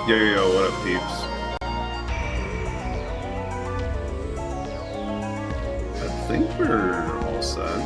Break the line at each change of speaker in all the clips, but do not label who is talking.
Yo, what up, peeps? I think we're all set.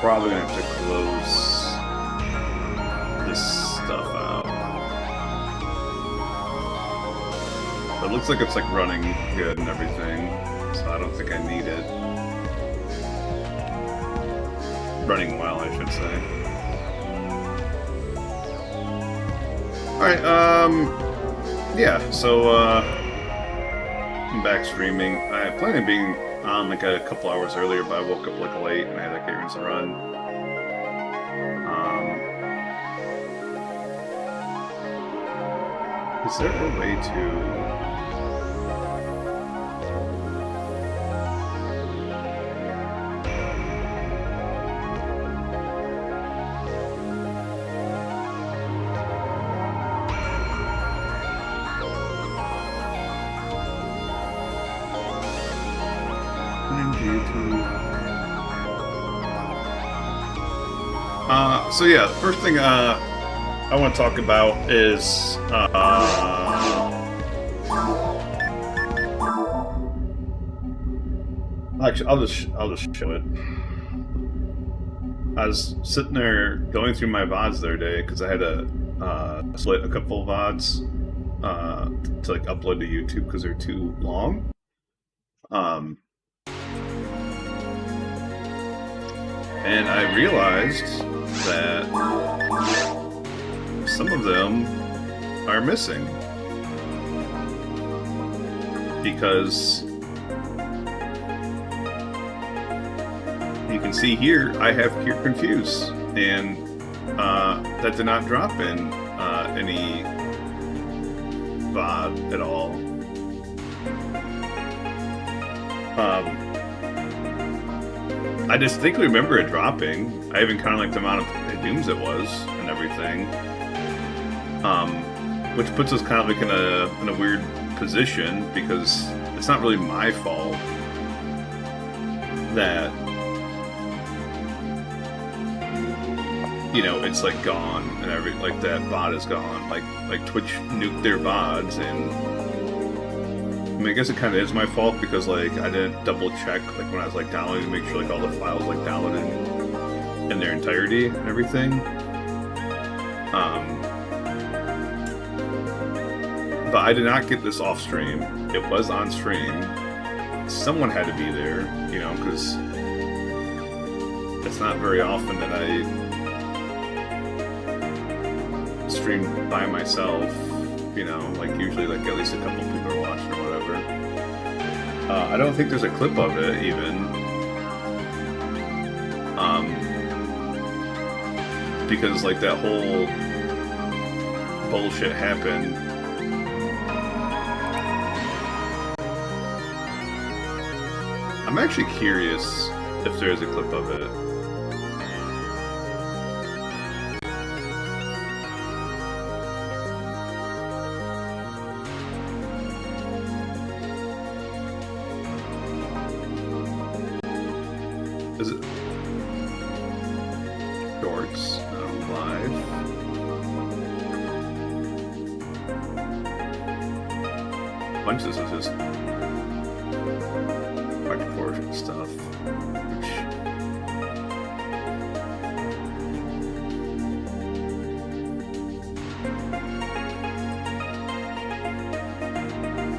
Probably gonna have to close this stuff out. But it looks like it's like running good and everything, so I don't think I need it. Running well, I should say. Alright, yeah, so I'm back streaming. I plan on being on like a couple hours earlier, but I woke up like late and I had like errands to run. Is there a way to... So yeah, the first thing I want to talk about is actually I'll just show it. I was sitting there going through my VODs the other day because I had to split a couple of VODs to like upload to YouTube because they're too long. And I realized that some of them are missing because you can see here I have Cure Confuse, and that did not drop in any VOD at all. I distinctly remember it dropping. I even kind of like the amount of dooms it was and everything, which puts us kind of like in a weird position because it's not really my fault that it's like gone and like that VOD is gone. Like Twitch nuked their VODs, and I mean, I guess it kind of is my fault because like I didn't double check like when I was like downloading to make sure like all the files like downloaded in their entirety and everything. But I did not get this off stream. It was on stream. Someone had to be there, because it's not very often that I stream by myself. Like usually like at least a couple people are watching or whatever. I don't think there's a clip of it even. Because like that whole bullshit happened. I'm actually curious if there's a clip of it. Is it shorts? No, live. A bunch of this is just hardcore stuff.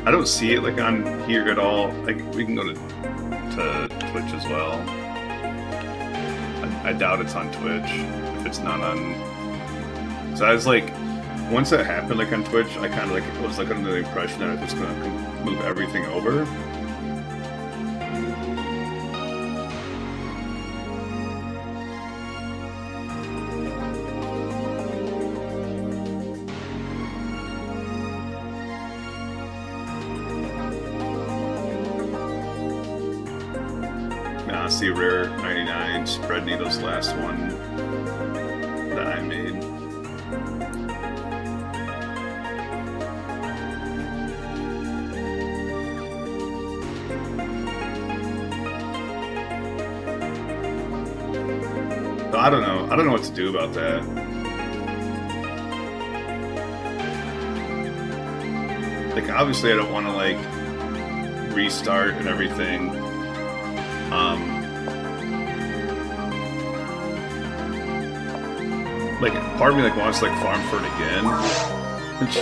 I don't see it like on here at all. Like we can go to Twitch as well. I doubt it's on Twitch if it's not on. So I was like, once that happened, like on Twitch, I kind of like was like under the impression that I was just gonna move everything over. See Rare 99 Spread Needle's last one that I made. So I don't know. I don't know what to do about that. Like obviously I don't want to like restart and everything. Like, part of me like wants to like farm for it again, which,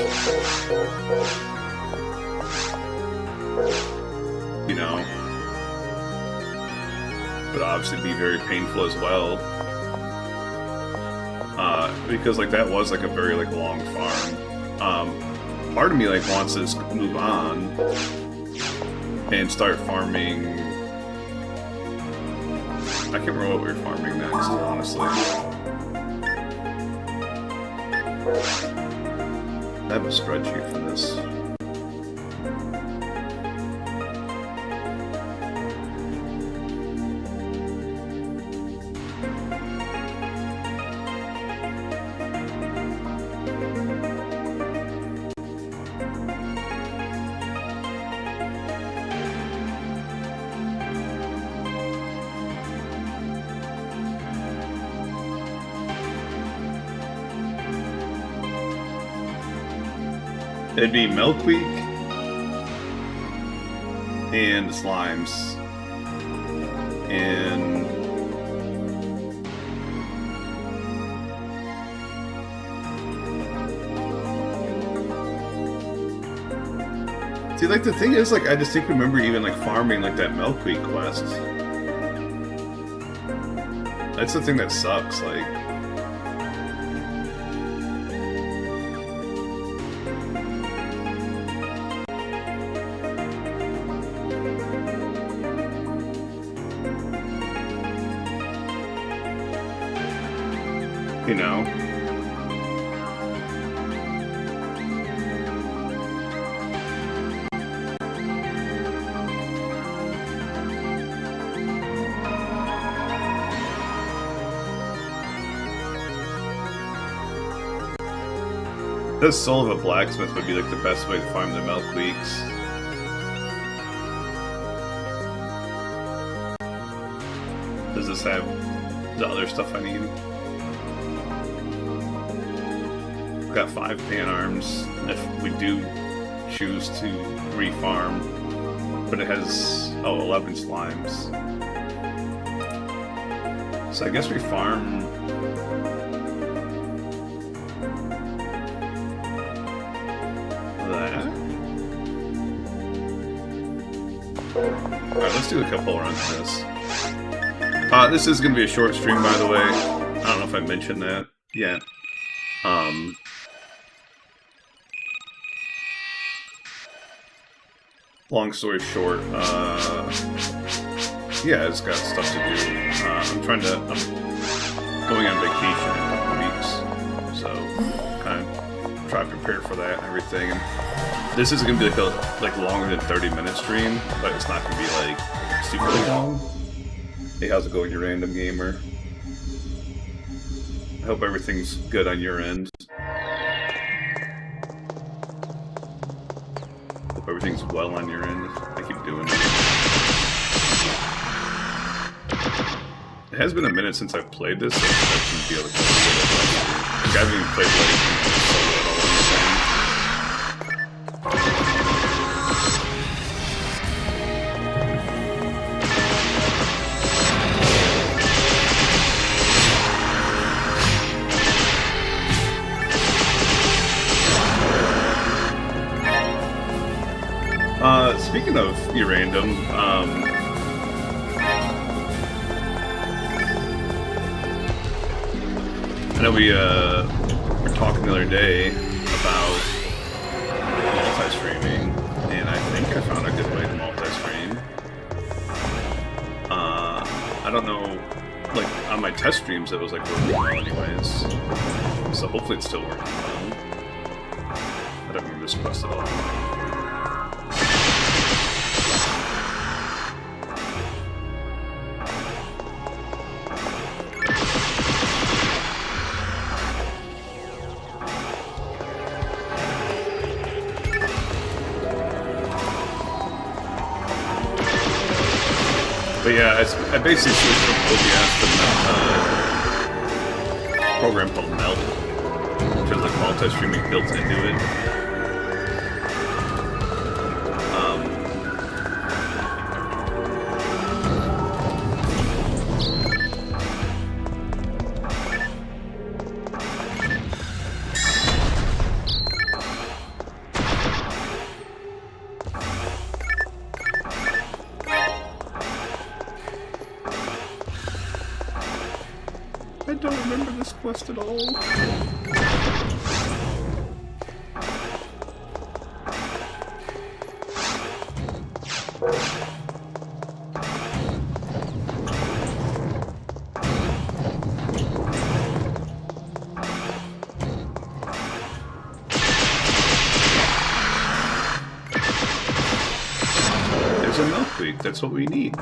you know, but obviously be very painful as well, because like that was like a very like long farm. Part of me like wants to just move on and start farming. I can't remember what we were farming next, honestly. I have a spreadsheet for this. It'd be Milkweed and slimes and see, like the thing is, like I distinctly remember even like farming like that Milkweed quest. That's the thing that sucks, like. You know? This Soul of a Blacksmith would be like the best way to farm the Milkweeds. Does this have the other stuff I need? Got 5 pan arms if we do choose to refarm, but it has 11 slimes. So I guess we farm that. Alright, let's do a couple runs of this. This is going to be a short stream, by the way. I don't know if I mentioned that yet. Long story short, yeah, it's got stuff to do. I'm going on vacation in a couple weeks, so kind of try to prepare for that and everything. And this is going to be like longer than 30-minute stream, but it's not going to be like super long. Hey, how's it going, you random gamer? I hope everything's good on your end. Hope everything's well on your end. I keep doing it. It has been a minute since I've played this, so I shouldn't be able to get it. Like, I haven't even played like solo at all in the game. Speaking of Erandom, I know we were talking the other day about multi-streaming, and I think I found a good way to multi-stream. I don't know, like on my test streams it was like working well anyways, so hopefully it's still working well. I don't remember this quest at all. But yeah, I basically switched from OBS to a program called Meld, which has like multi-streaming built into it. I don't remember this quest at all. There's a milkweed, that's what we need.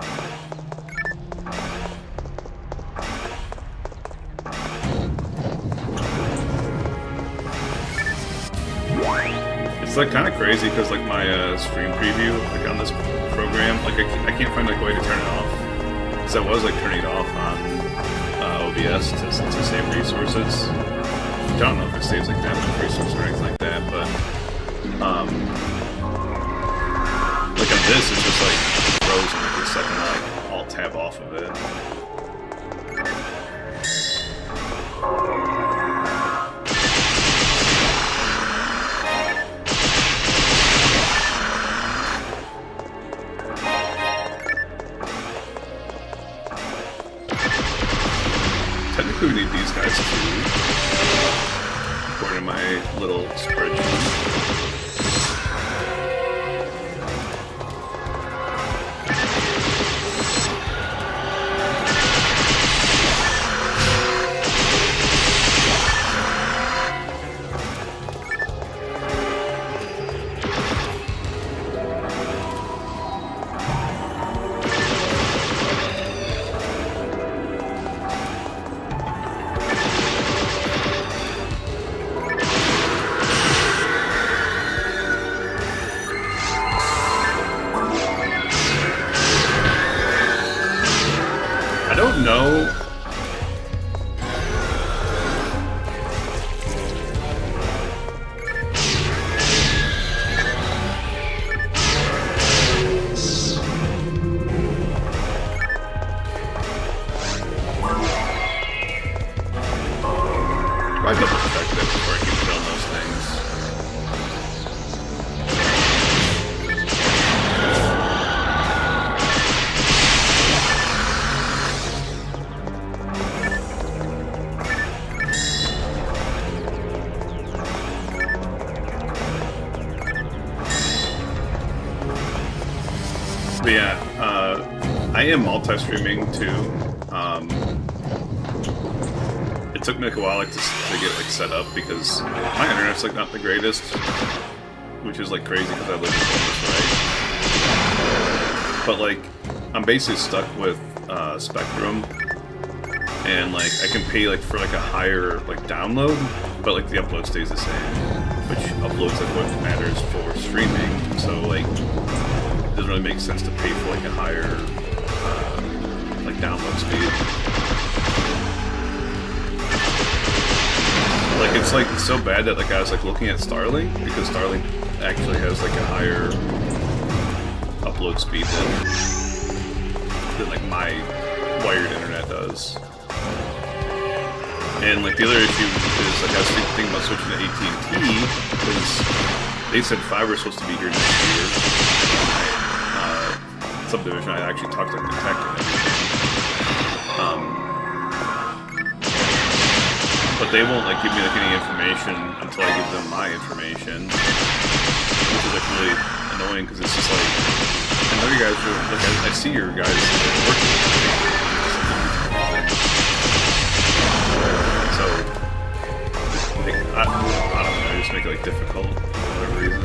It's like kind of crazy because like my stream preview like on this program, like I can't find like a way to turn it off. Because I was like turning it off on OBS to save resources. I don't know if it saves like damage resources or anything like that, but like on this it's just like frozen like the second I like alt tab off of it. Technically we need these guys too, according to my little spreadsheet. I don't know. I double check that before I keep doing those things. But yeah, I am multi-streaming too. It took me like a while like to get like set up because my internet's like not the greatest, which is like crazy because I live in Columbus, right? But like I'm basically stuck with Spectrum, and like I can pay like for like a higher like download, but like the upload stays the same, which uploads like what matters for streaming. So like it doesn't really make sense to pay for like a higher like download speed. Like it's like so bad that like I was like looking at Starlink because Starlink actually has like a higher upload speed than like my wired internet does. And like the other issue is like I was thinking about switching to AT&T because they said fiber is supposed to be here next year. Subdivision, I actually talked to the tech and everything. But they won't like give me like any information until I give them my information, which is like really annoying because it's just like I know you guys are like I see your guys working. So like, I don't know, I just make it like difficult for whatever reason.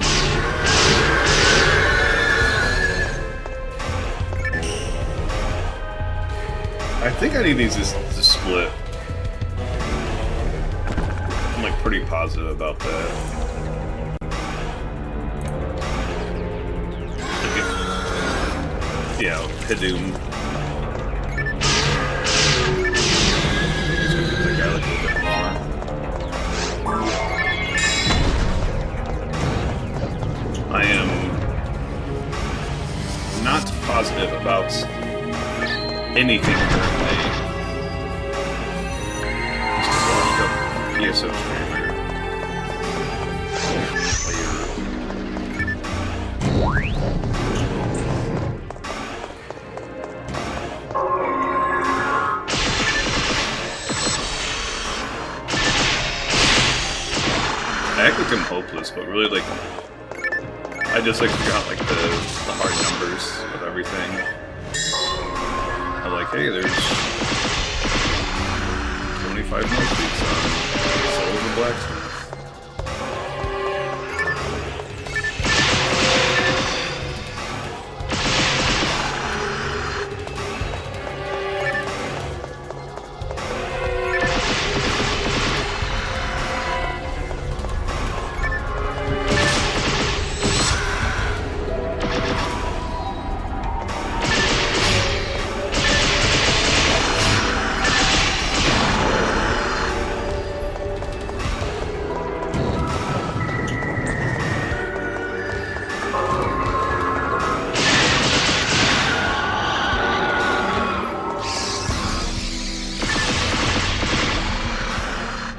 I think I need these to split. I'm like pretty positive about that. Like if, you know, Hidum. Just gonna get that guy like a little bit more. I am not positive about anything currently. Just launched up PSO streamer. I act like I'm hopeless, but really like I just like forgot like the hard numbers of everything. I'm like, hey, there's 25 milkweeds on Soul of the Blacksmith.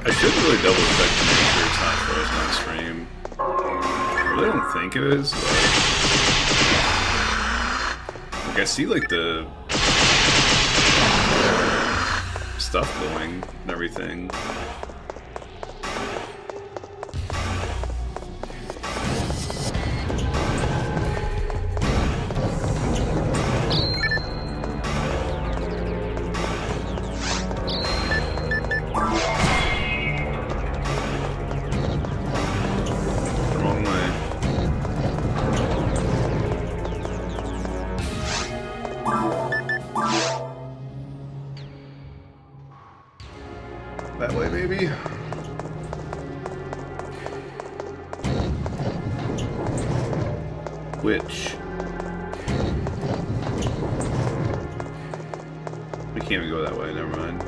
I should really double check to make sure it's not frozen on stream. I really don't think it is, but like I see like the stuff going and everything. That way, baby. Which? We can't even go that way, never mind.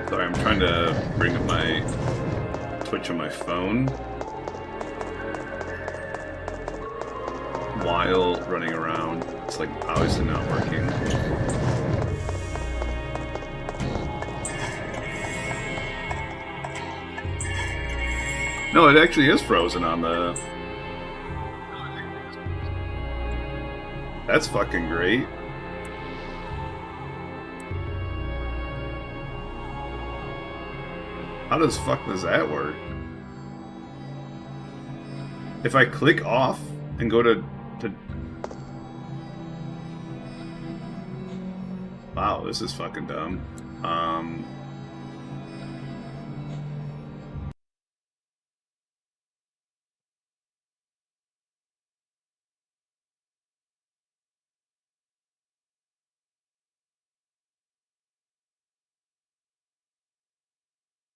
Sorry, I'm trying to bring up my Twitch on my phone while running around. It's like obviously not working. No, it actually is frozen on the... That's fucking great. How does that work? If I click off and go to... Wow, this is fucking dumb.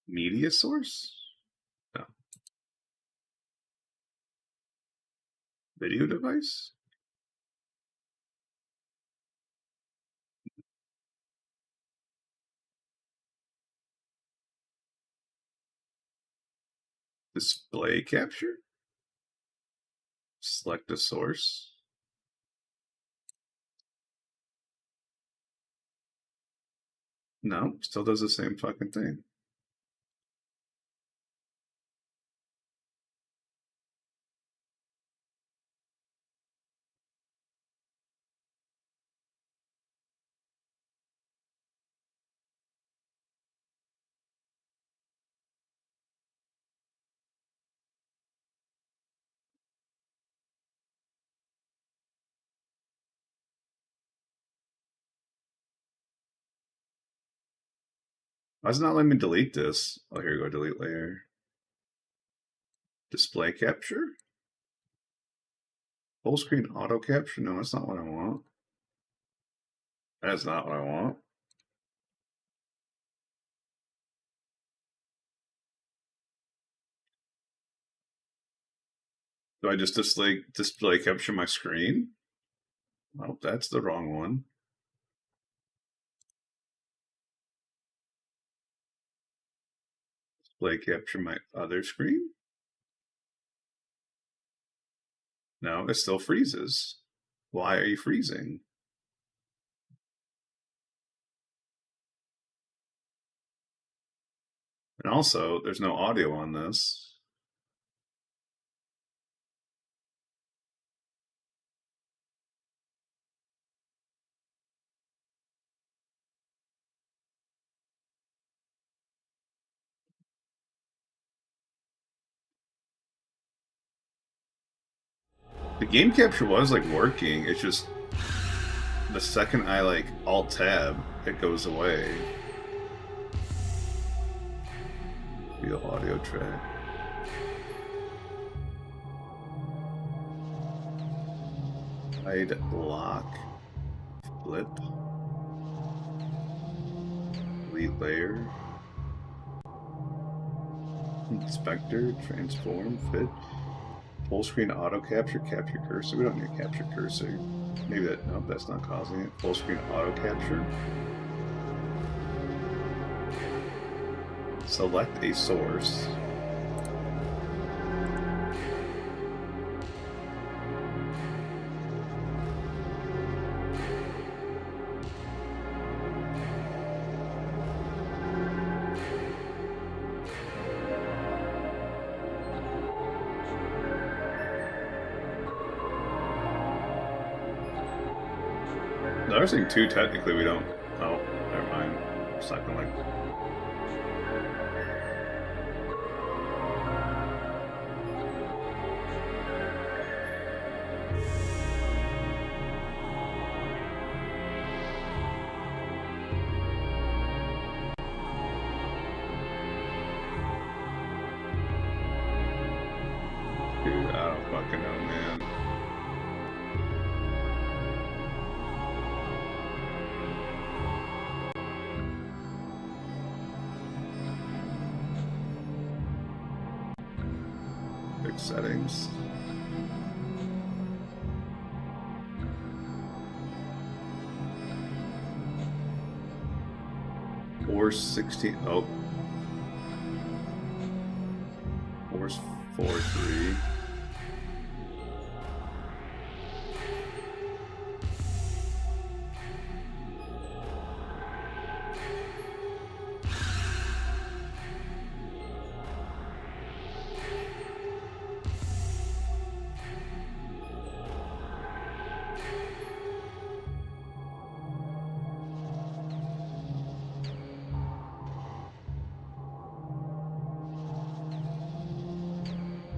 Media source? Video device? Display capture? Select a source. No, still does the same fucking thing. Why does it not let me delete this? Oh, here we go, delete layer. Display capture? Full screen auto capture? No, that's not what I want. That's not what I want. Do I just display capture my screen? Oh, that's the wrong one. Display capture my other screen? No, it still freezes. Why are you freezing? And also, there's no audio on this. The game capture was like working. It's just the second I like alt tab, it goes away. Real audio track. Hide lock. Flip. Delete layer. Inspector. Transform. Fit. Full screen auto capture. Capture cursor. We don't need a capture cursor. Maybe that. Nope, that's not causing it. Full screen auto capture. Select a source. The other thing too, technically we don't. Oh, never mind. It's not gonna like. Dude, I don't fucking know, man. Fix settings. Force 16. Oh. Force 4-3.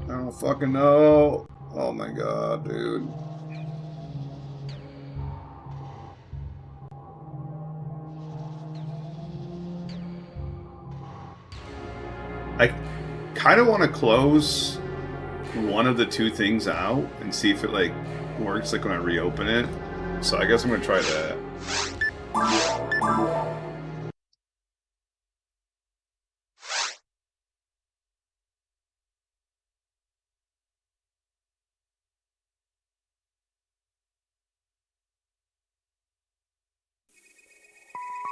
I don't fucking know. Oh my god, dude. I kind of want to close one of the two things out and see if it like works like when I reopen it. So I guess I'm gonna try that.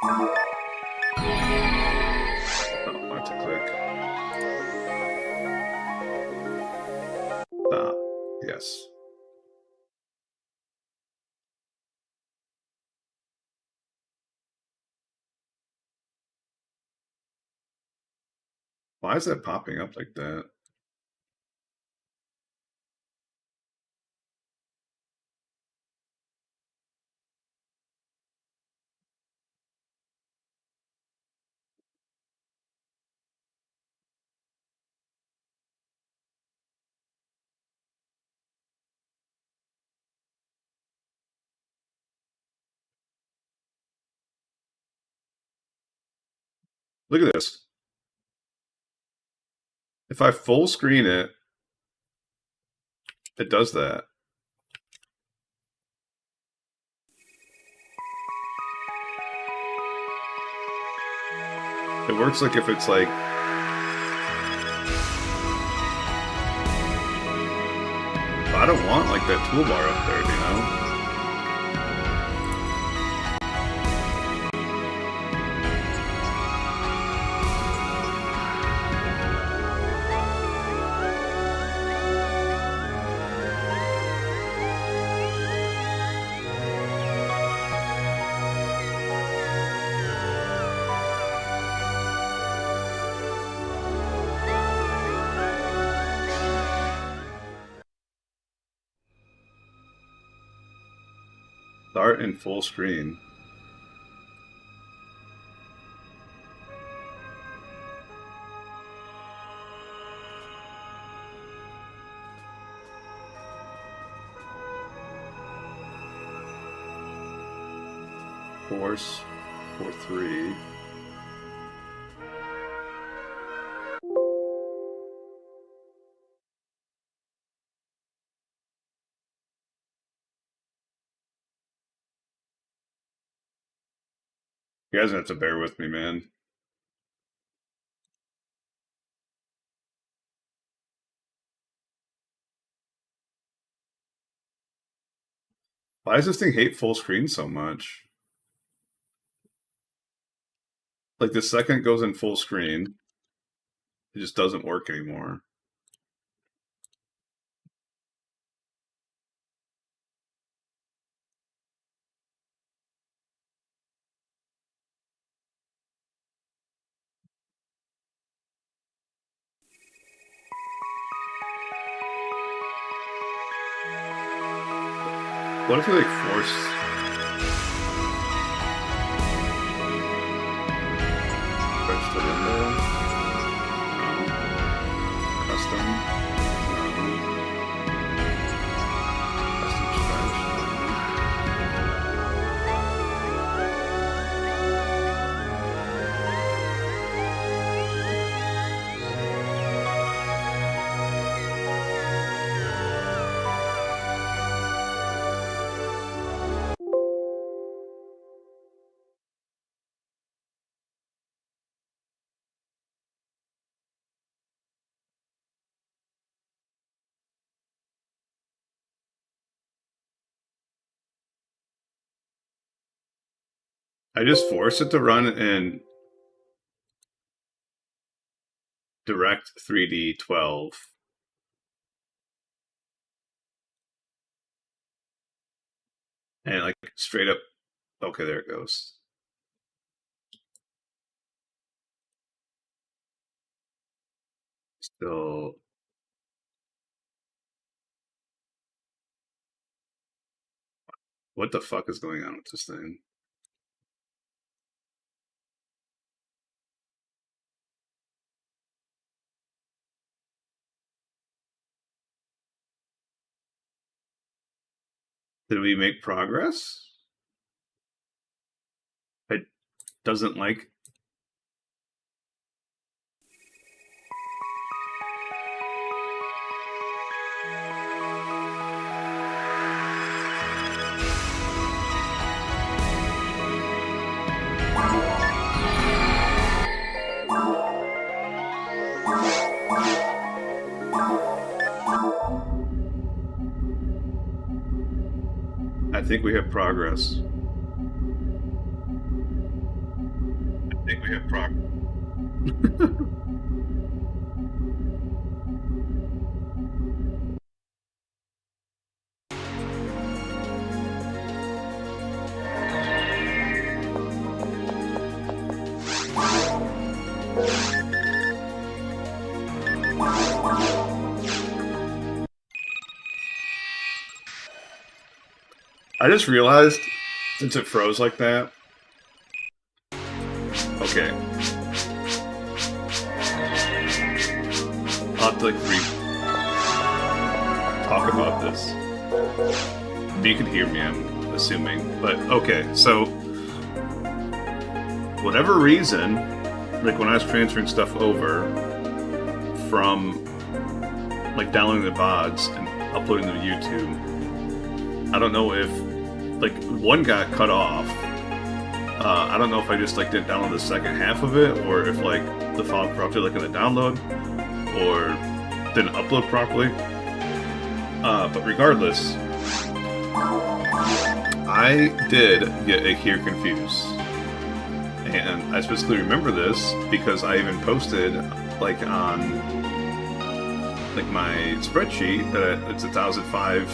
Oh, I have to click. Stop. Yes. Why is that popping up like that? Look at this. If I full screen it, it does that. It works like if it's like... I don't want like that toolbar up there, you know? Start in full screen. Force 4-3. You guys have to bear with me, man. Why does this thing hate full screen so much? Like the second it goes in full screen, it just doesn't work anymore. What if we like force... Stretch the window? No. Custom? No. Custom stretch? I just force it to run in Direct 3D 12. And like straight up, okay, there it goes. Still, what the fuck is going on with this thing? Did we make progress? It doesn't like... I think we have progress. think we have proc. I just realized, since it froze like that. Okay. I'll have to talk about this. You can hear me, I'm assuming. But okay, so whatever reason, like when I was transferring stuff over from like downloading the VODs and uploading them to YouTube, I don't know if like one got cut off. I don't know if I just like didn't download the second half of it, or if like the file corrupted like in the download, or didn't upload properly. But regardless, I did get a Here Confused. And I specifically remember this because I even posted like on like my spreadsheet that it's 1005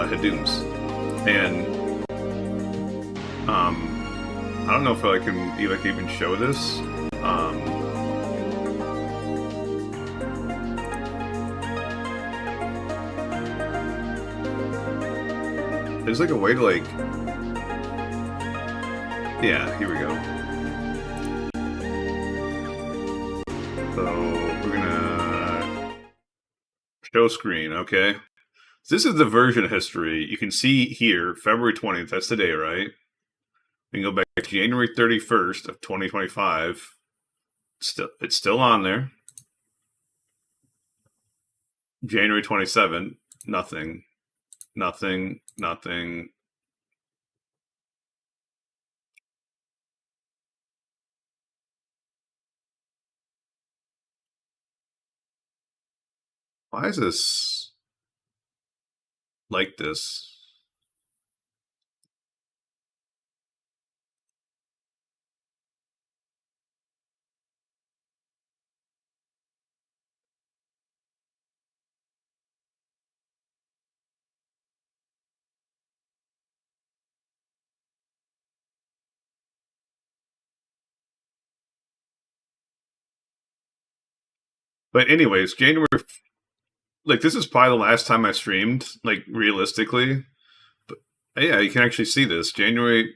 Hadooms. And I don't know if I can even show this. There's like a way to like, yeah, here we go. So we're gonna show screen, okay? So this is the version history. You can see here, February 20th, that's today, right? We can go back to January 31st of 2025. It's still on there. January 27th, nothing. Nothing. Why is this like this? But anyways, January, like this is probably the last time I streamed, like realistically. But yeah, you can actually see this. January,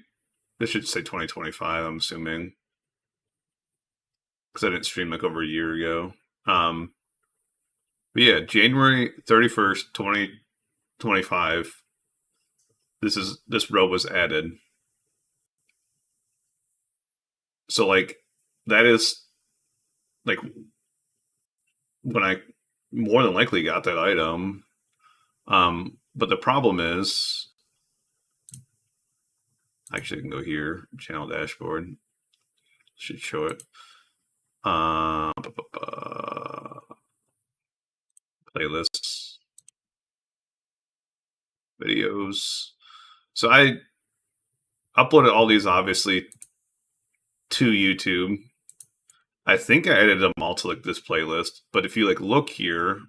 this should say 2025, I'm assuming. Because I didn't stream like over a year ago. But yeah, January 31st, 2025. This row was added. So like that is like when I more than likely got that item. But the problem is, actually I can go here, channel dashboard. Should show it. Playlists. Videos. So I uploaded all these obviously to YouTube. I think I added them all to like this playlist, but if you like look here,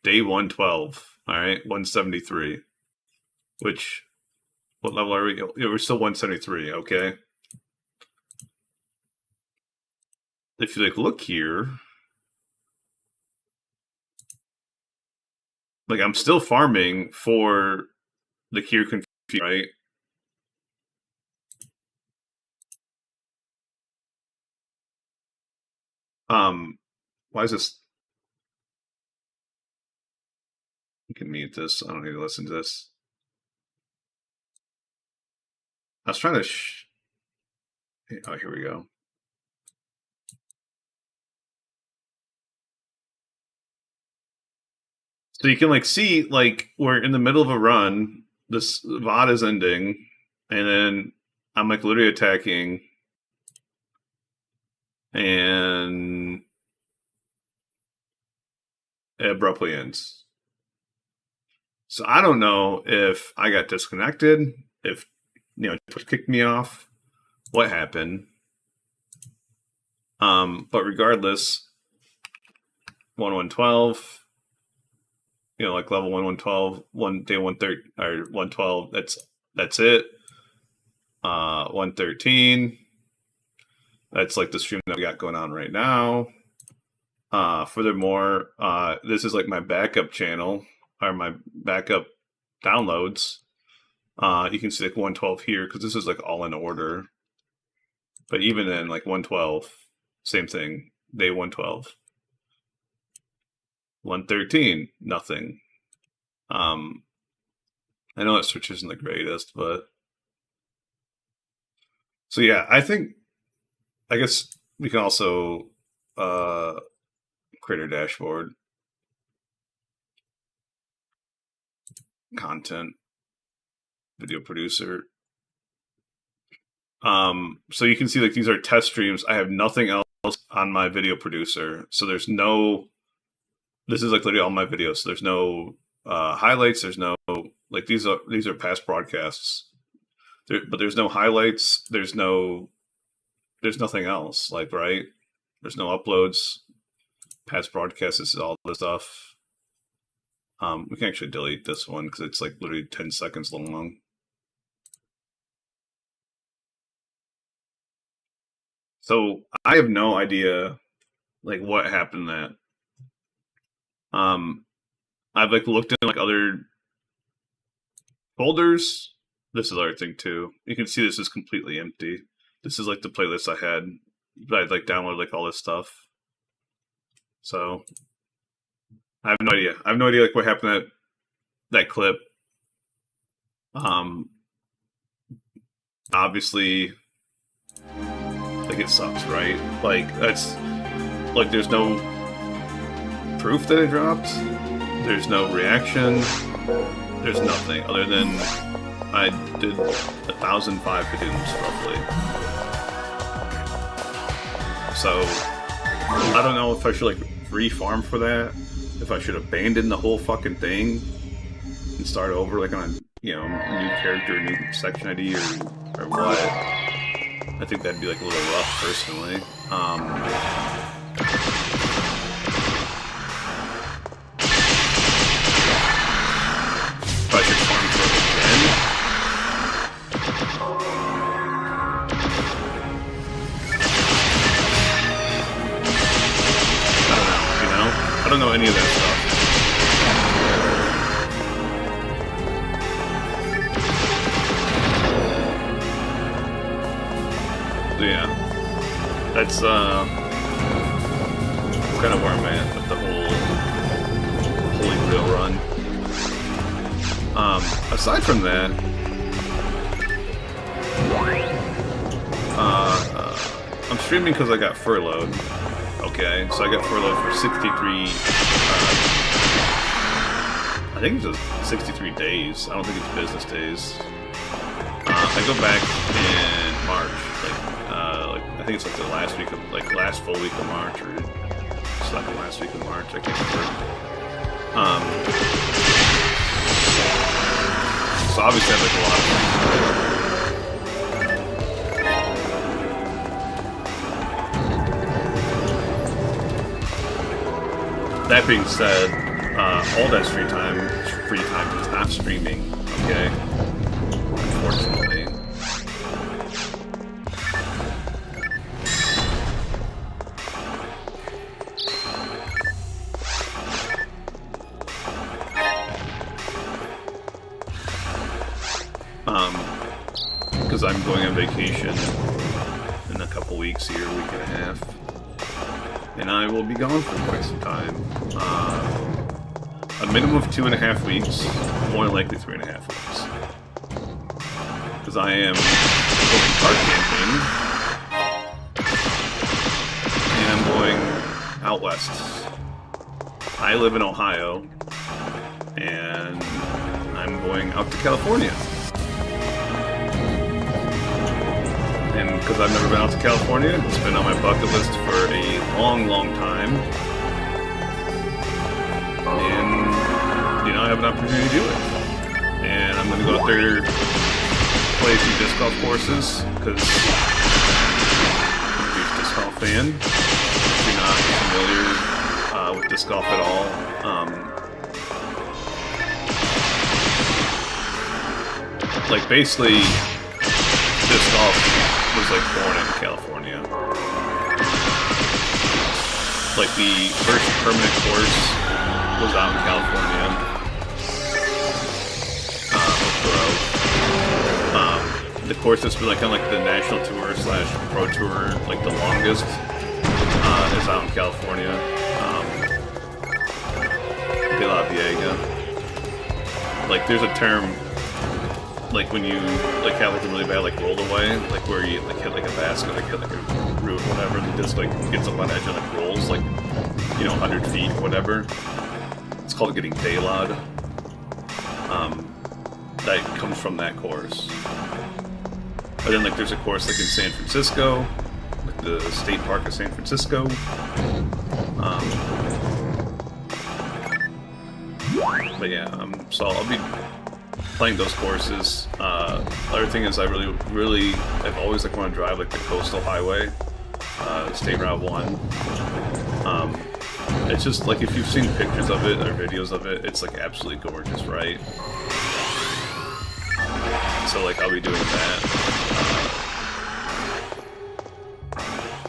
day 112, all right, 173, which, what level are we? Yeah, we're still 173, okay? If you like look here, like I'm still farming for the Here Confused, right? Why is this? You can mute this. I don't need to listen to this. I was trying to. Oh, here we go. So you can like see like we're in the middle of a run. This VOD is ending, and then I'm like literally attacking, and it abruptly ends. So I don't know if I got disconnected, if Twitch kicked me off, what happened. But regardless, 1112, like level 1112, day 130 or 112. That's it. 113. That's like the stream that we got going on right now. Furthermore, this is like my backup channel or my backup downloads. You can see like 112 here because this is like all in order. But even then, like 112, same thing. Day 112. 113, nothing. I know that Switch isn't the greatest, but so yeah, I guess we can also create a dashboard. Content, video producer. So you can see like these are test streams. I have nothing else on my video producer. So this is like literally all my videos. So there's no highlights. There's no, like these are past broadcasts. But there's no highlights. There's nothing else. Like, right? There's no uploads. Past broadcasts. This is all this stuff. We can actually delete this one because it's like literally 10 seconds long. So I have no idea like what happened that. I've like looked in like other folders. This is other thing too. You can see this is completely empty. This is like the playlist I had. But I'd like download like all this stuff. So I have no idea. I have no idea like what happened to that clip. Obviously like it sucks, right? Like that's like there's no proof that it dropped. There's no reaction. There's nothing other than I did 1,005 videos roughly. So I don't know if I should like re-farm for that. If I should abandon the whole fucking thing and start over like on a new character, new section ID or what. I think that'd be like a little rough personally. If I should farm for it again. I don't know any of that stuff. So yeah, that's kind of where I'm at with the whole Holy Grail run. Aside from that, I'm streaming because I got furloughed. Okay, so I got furloughed for 63. I think it's 63 days. I don't think it's business days. I go back in March, like I think it's like the last week of last full week of March, or second last week of March. I can't remember. So obviously I have like a lot of That being said, all that free time is not streaming, okay? Unfortunately. Because I'm going on vacation in a couple weeks here, a week and a half. And I will be gone for quite some time. A minimum of 2.5 weeks, more than likely 3.5 weeks. Because I am going park camping, and I'm going out west. I live in Ohio, and I'm going out to California. And because I've never been out to California, it's been on my bucket list for a long, long time. And, I have an opportunity to do it. And I'm going to go out there, play a few disc golf courses, because disc golf fan. If you're not familiar with disc golf at all, like basically, disc golf was like born in California. Like the first permanent course was out in California. The course that's been like kind of like the national tour / pro tour, like the longest, is out in California. De La Viega. Like there's a term, like when you like have like a really bad like rollaway, like where you like hit like a basket, like hit like a root, whatever, and the disc like gets up on edge and like rolls like 100 feet, whatever. It's called getting dela'd. That comes from that course. But then like there's a course like in San Francisco, like the State Park of San Francisco. But yeah, so I'll be playing those courses. Other thing is I really I've always like want to drive like the Coastal Highway, State Route 1. It's just like if you've seen pictures of it or videos of it, it's like absolutely gorgeous, right? So like I'll be doing that.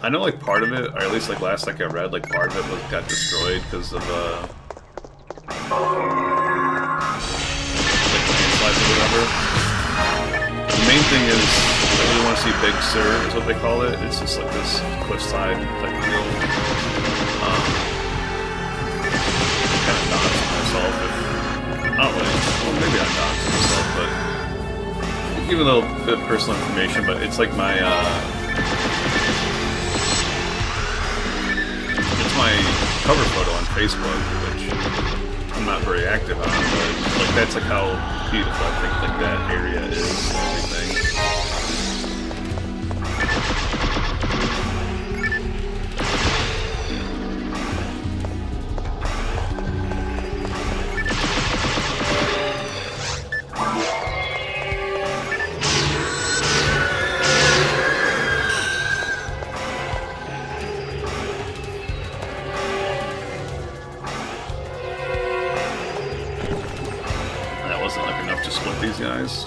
I know like part of it, or at least like last like I read, like part of it got destroyed because of like landslides or whatever. The main thing is I really want to see Big Sur is what they call it. It's just like this cliffside type deal. Kind of doxing myself if not like, well maybe I'm doxing myself, but give a little bit of personal information, but it's like my it's my cover photo on Facebook, which I'm not very active on, but like that's like how beautiful I think like that area is and everything. Guys.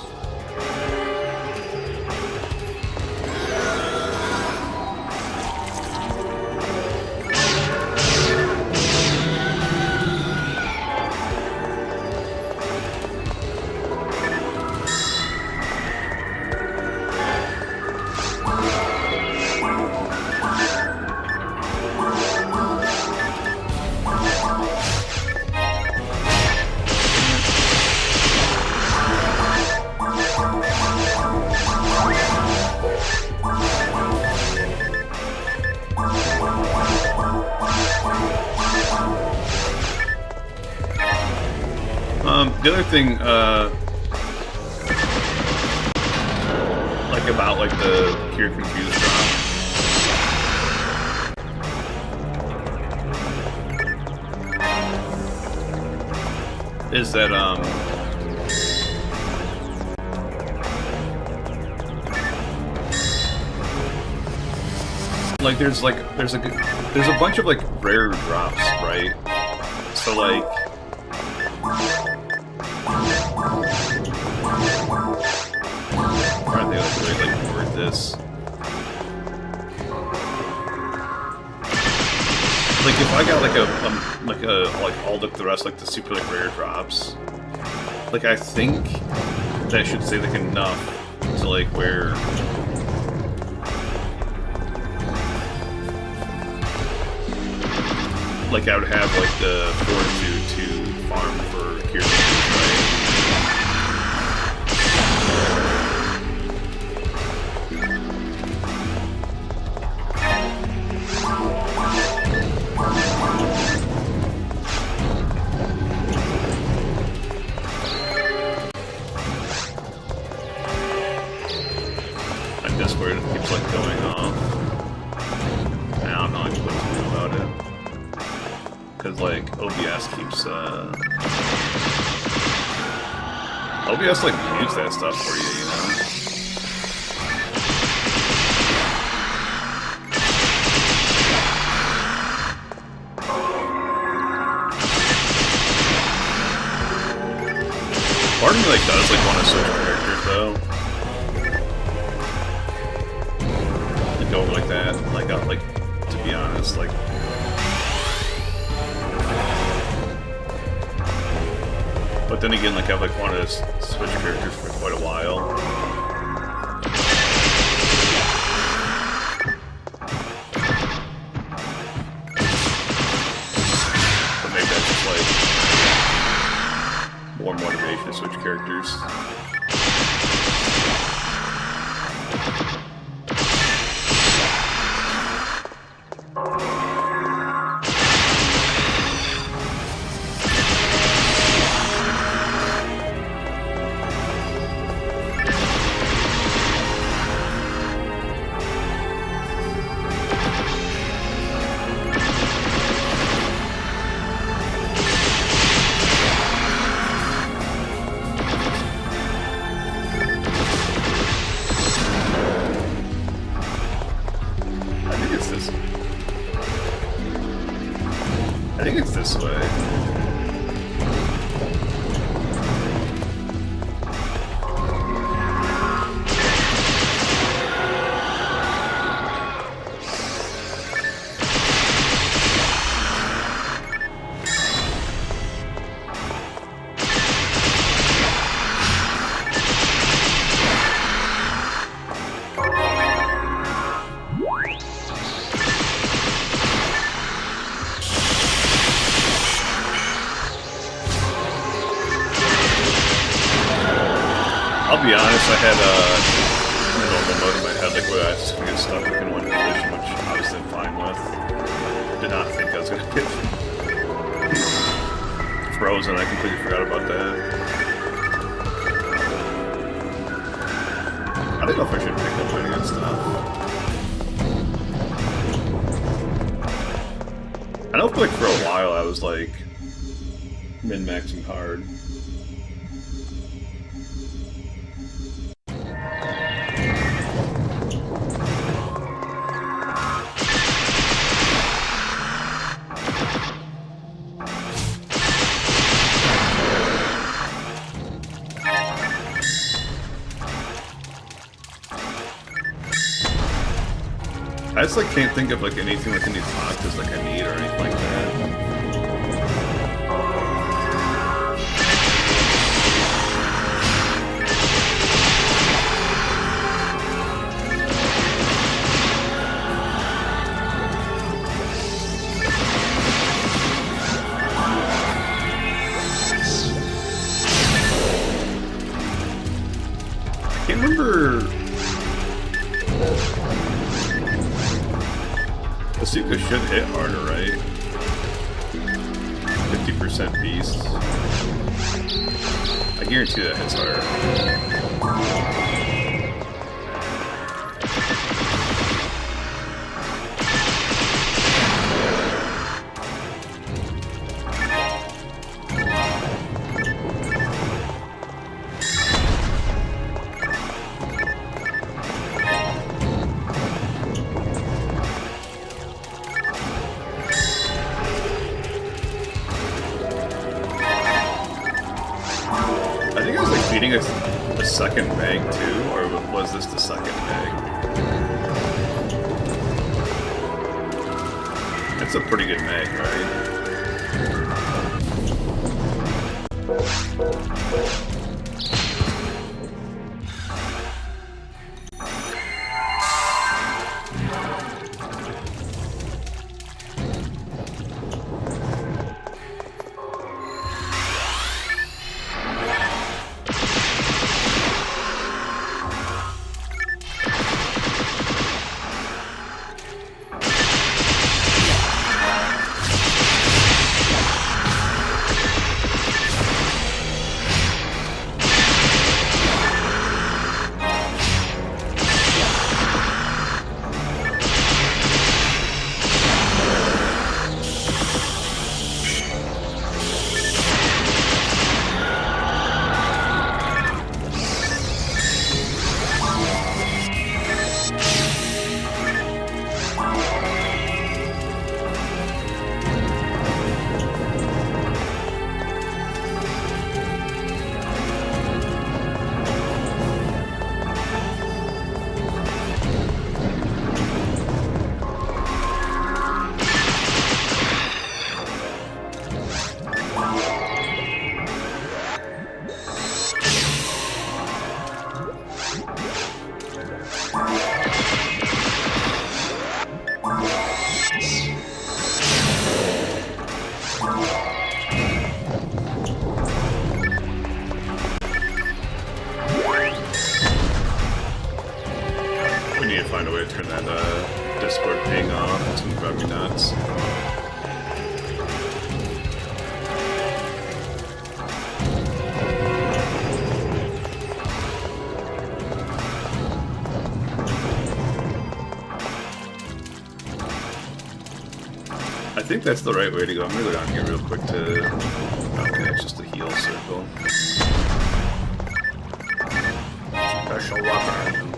The other thing, like about like the Pure Confused drop, is that like there's a bunch of like rare drops, right? So like. This. Like if I got like all like the rest like the super like rare drops, like I think that should say like enough to like where like I would have like the fortitude to farm for Cure, right? Discord keeps like going off. I don't know what to do about it. Cause like OBS keeps OBS like mutes that stuff for you, you know? like does like want to switch characters though. And go like that, like to be honest, like. But then again, like I've like wanted to switch characters for quite a while. But maybe that's just like more motivation to switch characters. I think it's this way. I'll be honest, I had the normal mode in my head, like where I just get stuck in one position, which obviously I'm fine with. Did not think I was going to get frozen, I completely forgot about that. I don't know if I should pick up any of that stuff. I know like for a while I was like min-maxing hard. I just like can't think of like anything like any boxes like I need or anything like that. I can't remember. Asuka should hit harder, right? 50% beast. I guarantee that hits harder. Beating a second Meg too, or was this the second Meg? That's a pretty good Meg, right? We need to find a way to turn that Discord ping off. It's gonna drive me nuts. I think that's the right way to go. I'm gonna go down here real quick to... Okay, it's just a heal circle. Special weapon.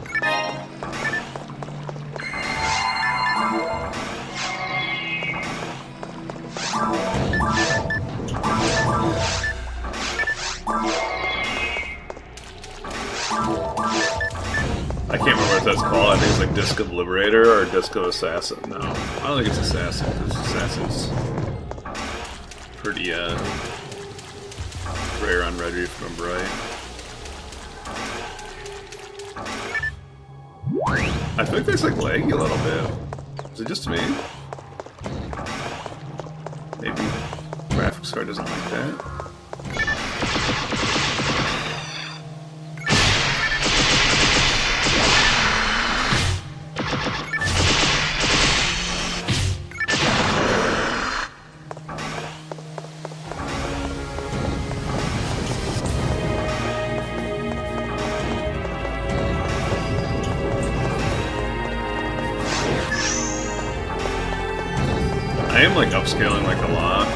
I can't remember what that's called. I think it's like Disc of Liberator or Disc of Assassin. No, I don't think it's Assassin, because Assassin's pretty rare on Reggie, if I remember right. I think that's like laggy a little bit. Is it just me? Maybe graphics card doesn't like that. I am like upscaling like a lot.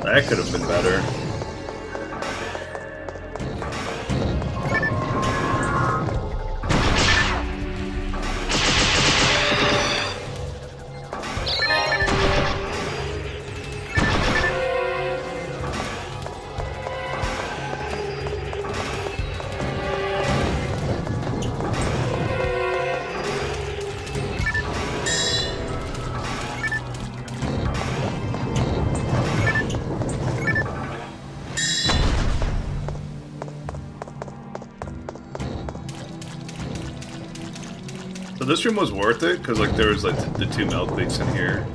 That could have been better. So this room was worth it, because like there was like the two milk leaks in here.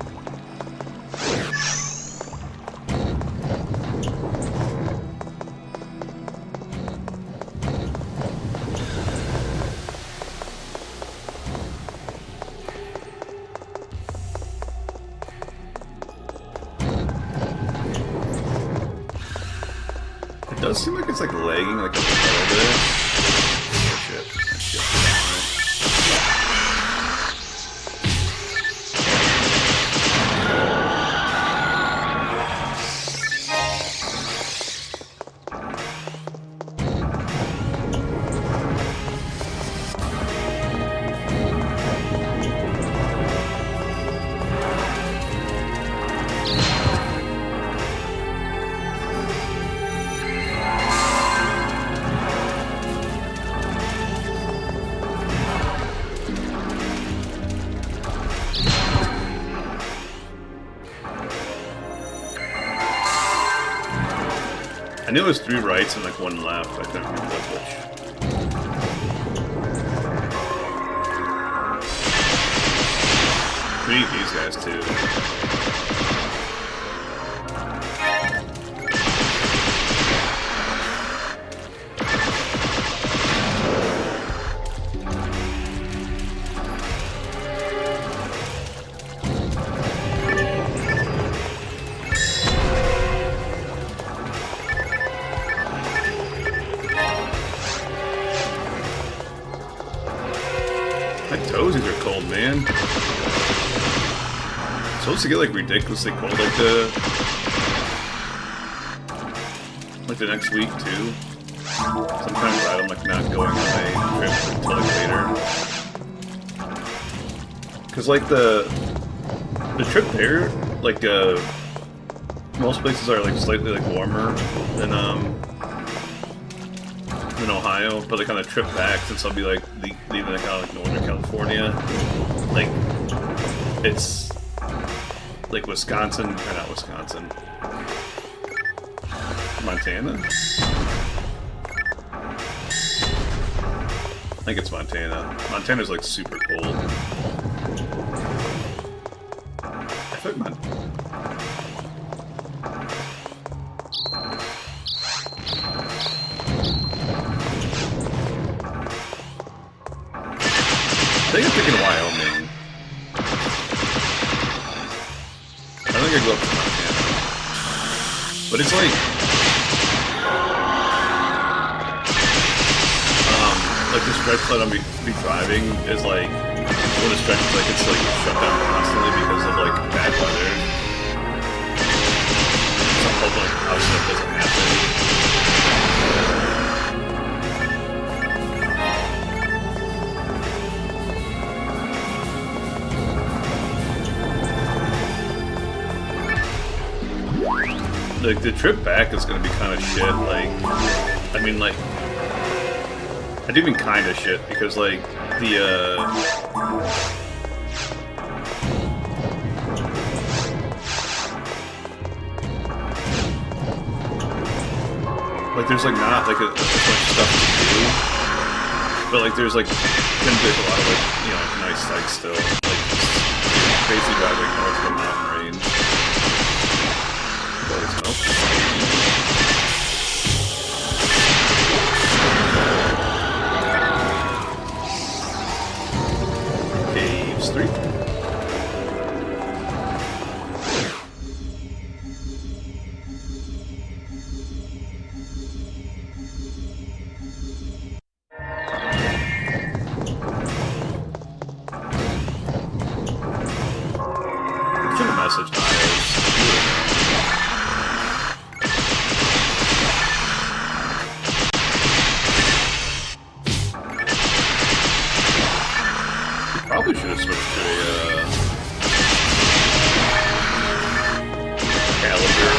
It does seem like it's like lagging like a little bit. Oh, shit. I knew it was 3 rights and like 1 left. I couldn't remember which. We need these guys too. My toesies are cold, man. It's supposed to get like ridiculously cold like the next week too. Sometimes I'm like not going on a trip until like later. Cause like the trip there, like most places are like slightly like warmer than Ohio, but like on a trip back, since I'll be like leaving like out of like Northern California, like it's like Wisconsin or not Wisconsin, Montana. I think it's Montana. Montana's like super cold. I think I'm thinking Wyoming. I don't think I go up to Montana. But it's like the stretch that I'm be driving is like one of the stretches like it's like shut down constantly because of like bad weather. So I'm hoping like house stuff doesn't happen. Like the trip back is gonna be kind of shit. Like, I mean, like. I do mean kind of shit, because, like, like, there's, like, not, like, a bunch of stuff to do, but, like, there's, like, gonna be, like, a lot of, like, you know, nice sights still, like, basically drive, like, north of the mountain range. But it's no. Caves 3. Should have messaged Niles. Probably should have switched to a Caliber or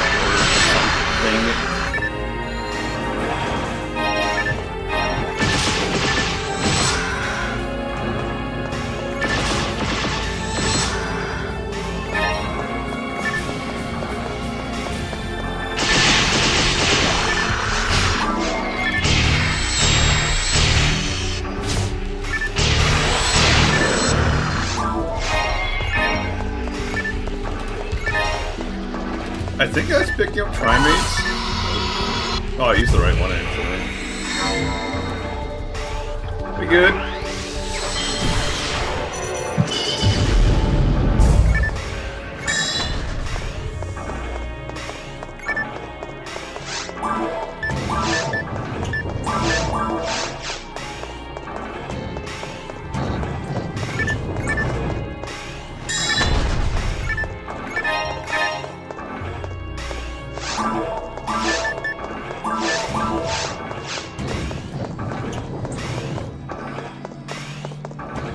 something. I think I was picking up Trimates. Oh, I used the right one, actually. We good?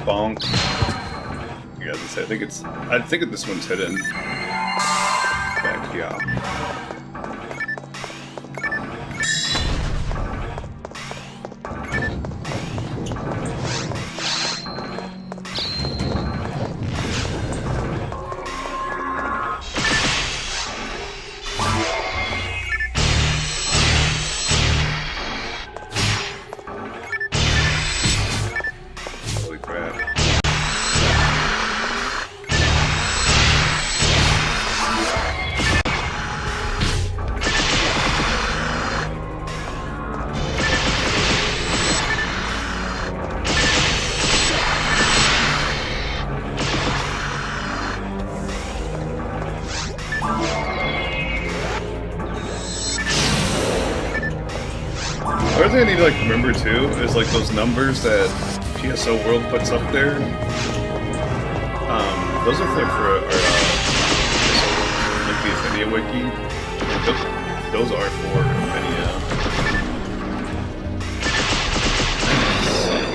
Bonk. You guys say I think this one's hidden. Back here. Holy crap. Another thing I need to like remember too is like those numbers that PSO World puts up there. Those are like for like the Affinia wiki. Like, those are for Affinia.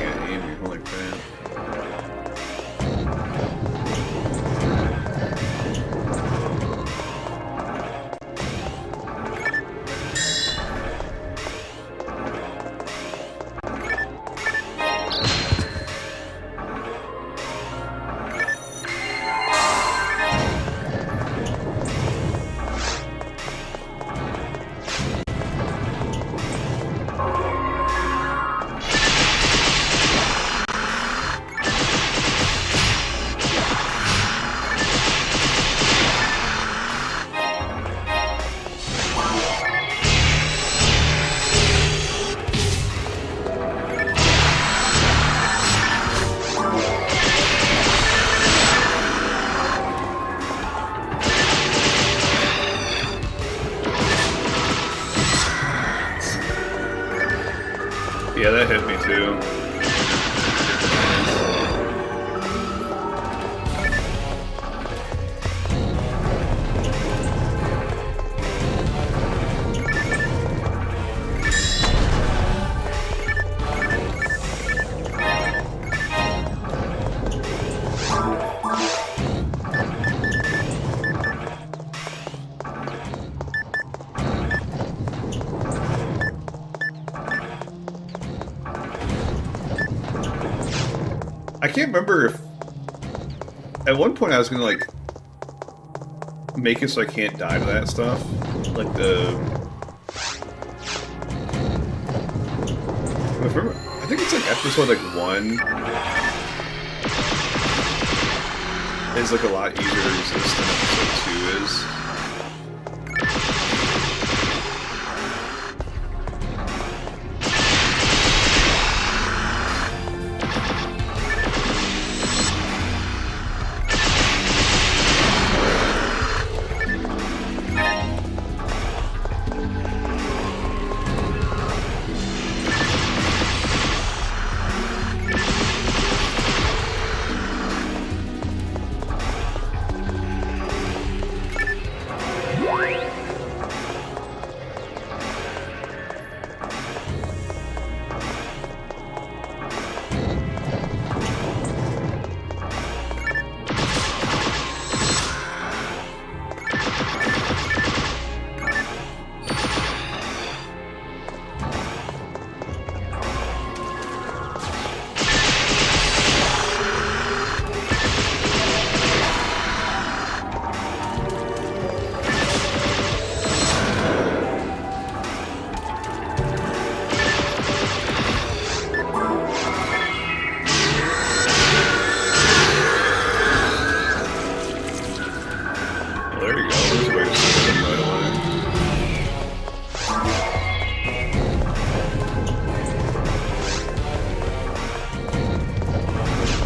Yeah, Amy, holy crap. Yeah, that hit me too. I can't remember if at one point I was gonna like make it so I can't die to that stuff, like the. I think it's like episode like 1 is like a lot easier to resist than episode 2 is.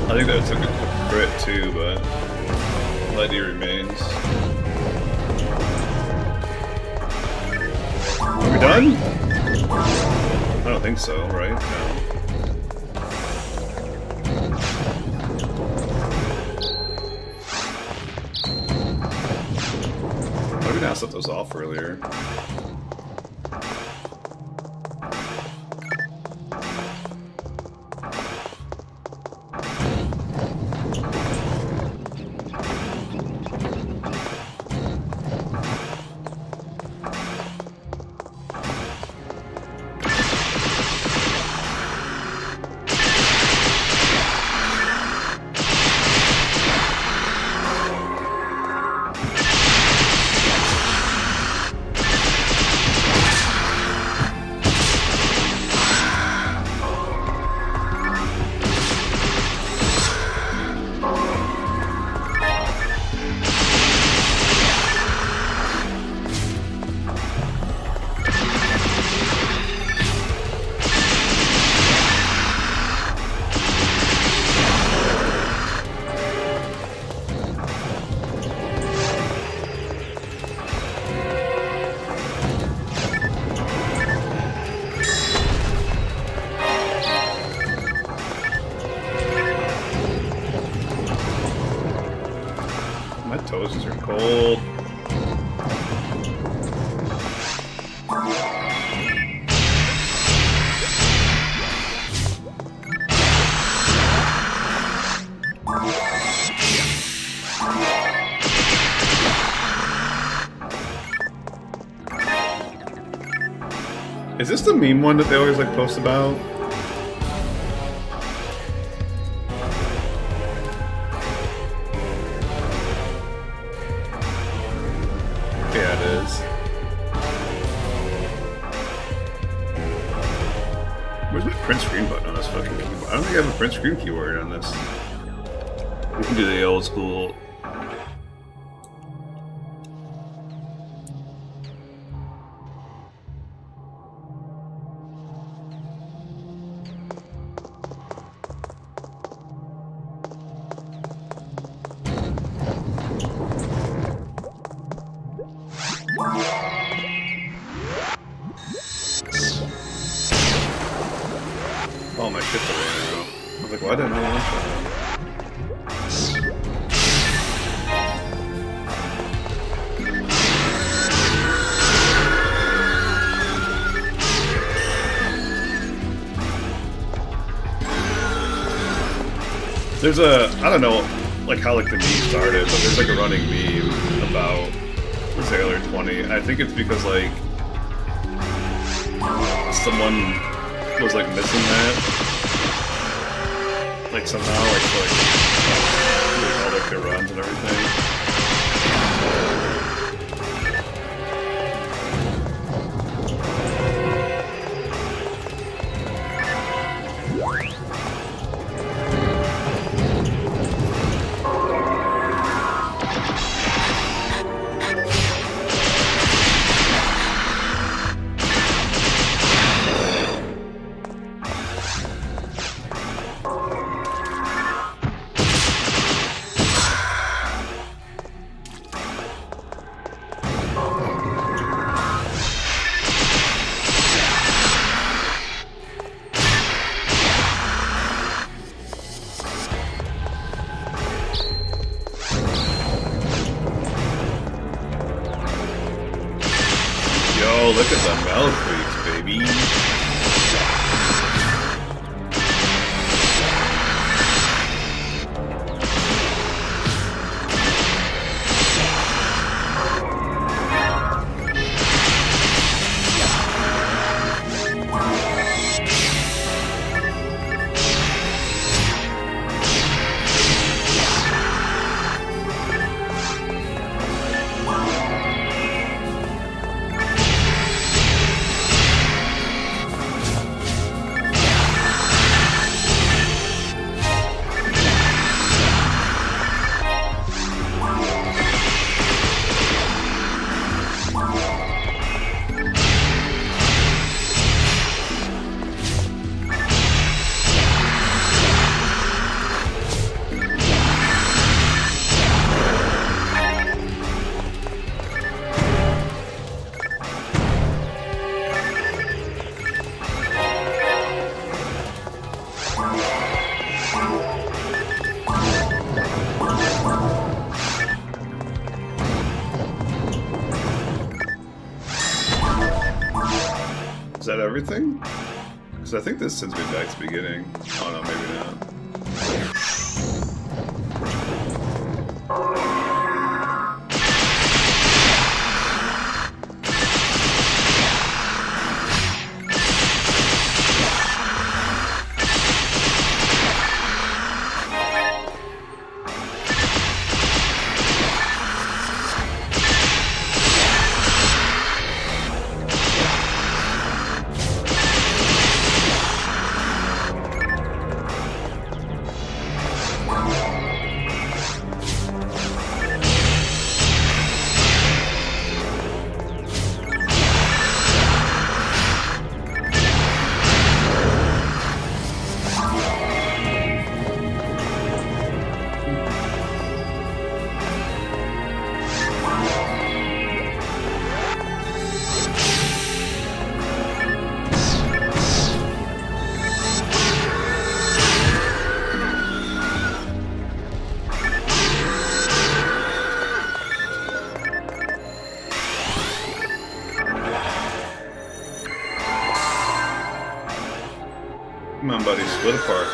I think that took a crit too, but Letty remains. Are we done? I don't think so, right? No. Why did we not set those off earlier? My toes are cold. Is this the meme one that they always like post about? Yeah, it is. Where's my print screen button on this fucking keyboard? I don't think I have a print screen keyboard on this. We can do the old school. my shit to run out. I was like, why didn't I want that? There's a, I don't know, like how like the meme started, but there's like a running meme about Sailor 20. I think it's because like someone was like missing that, like somehow, like all like their runs and everything. Look at the Mel Creeks, baby. Is that everything? Because I think this sends me back to the beginning. Oh no, maybe not. Come on, buddy, split apart.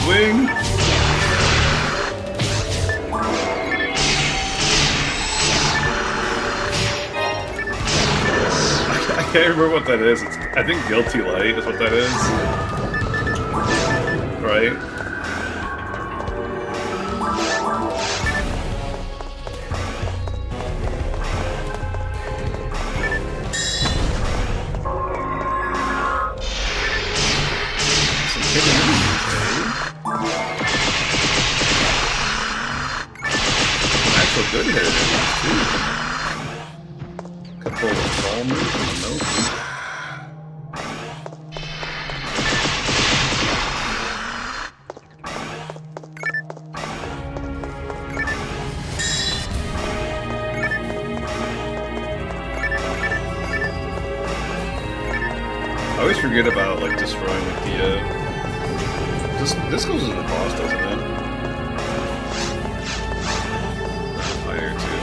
Swing! I can't remember what that is. I think Guilty Light is what that is. Right? Couple of ball moves and notes. I always forget about like destroying the this goes to the boss, doesn't it? Fire too.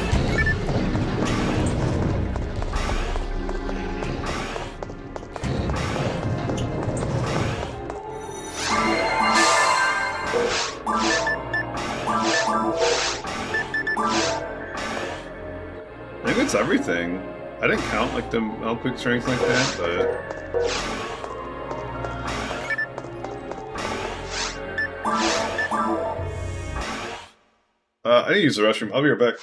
Maybe it's everything. I didn't count like the quick strength like that, but. I need to use the restroom. I'll be right back.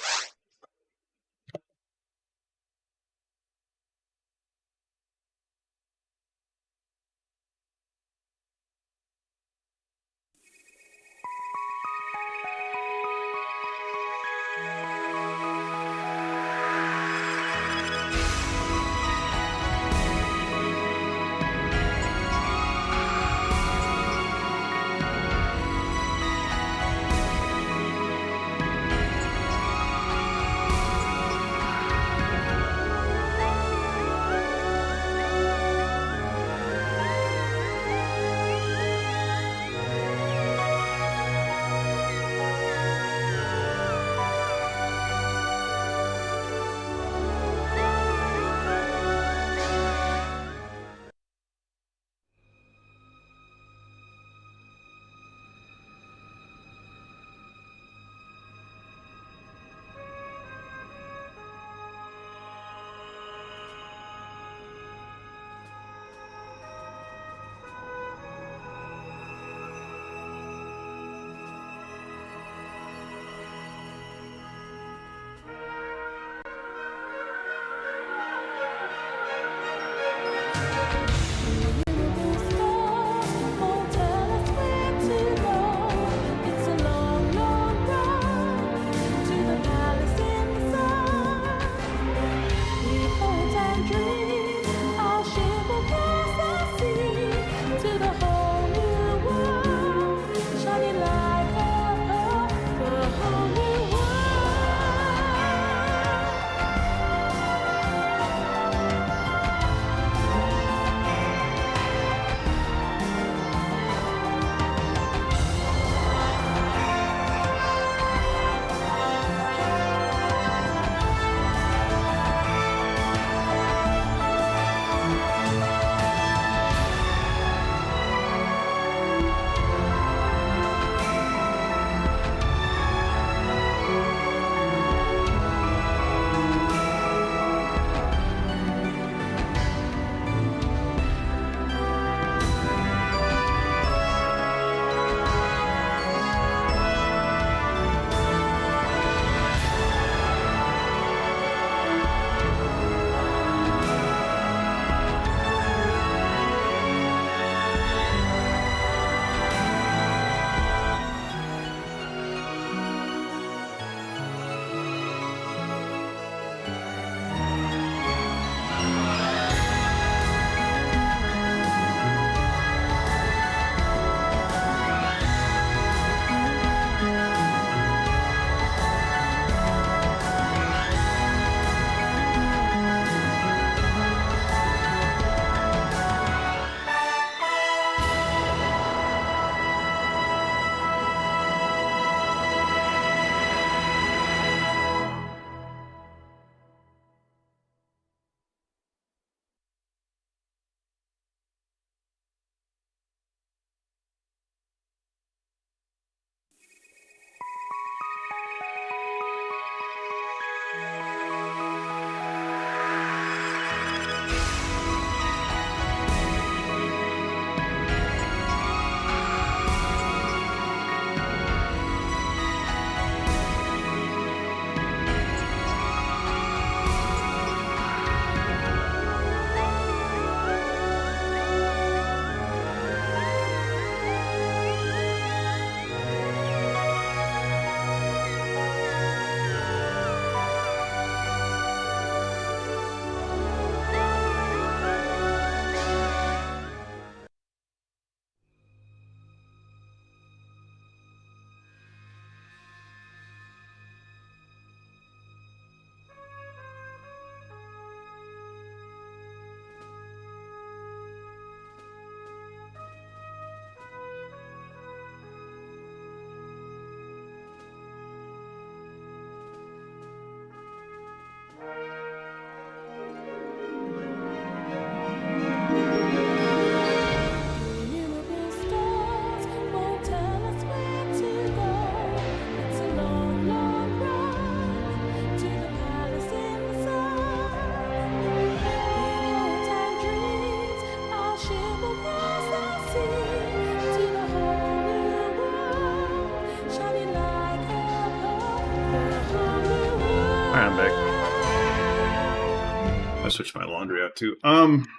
I switched my laundry out too.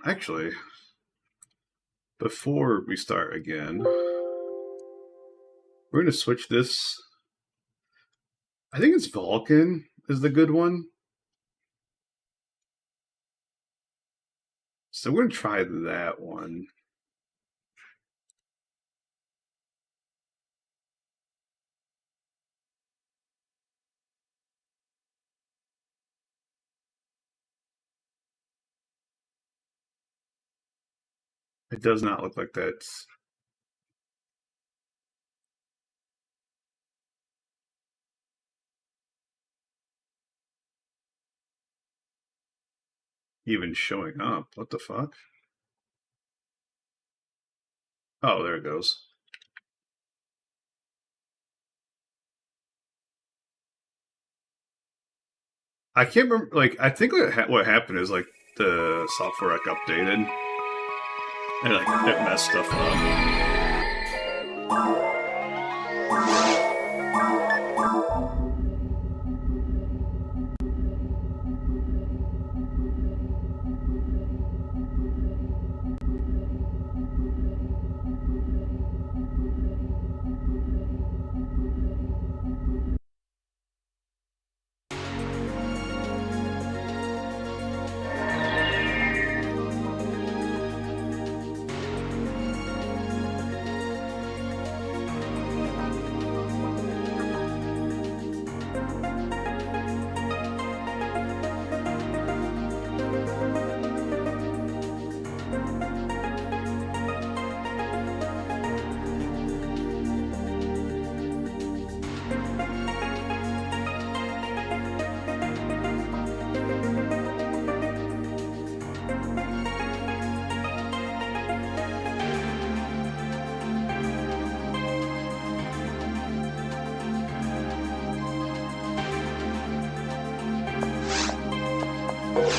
Actually, before we start again, we're gonna switch this. I think it's Vulcan is the good one. So we're gonna try that one. It does not look like that's even showing up. What the fuck? Oh, there it goes. I can't remember. Like, I think what happened is like the software like updated and like it messed stuff up.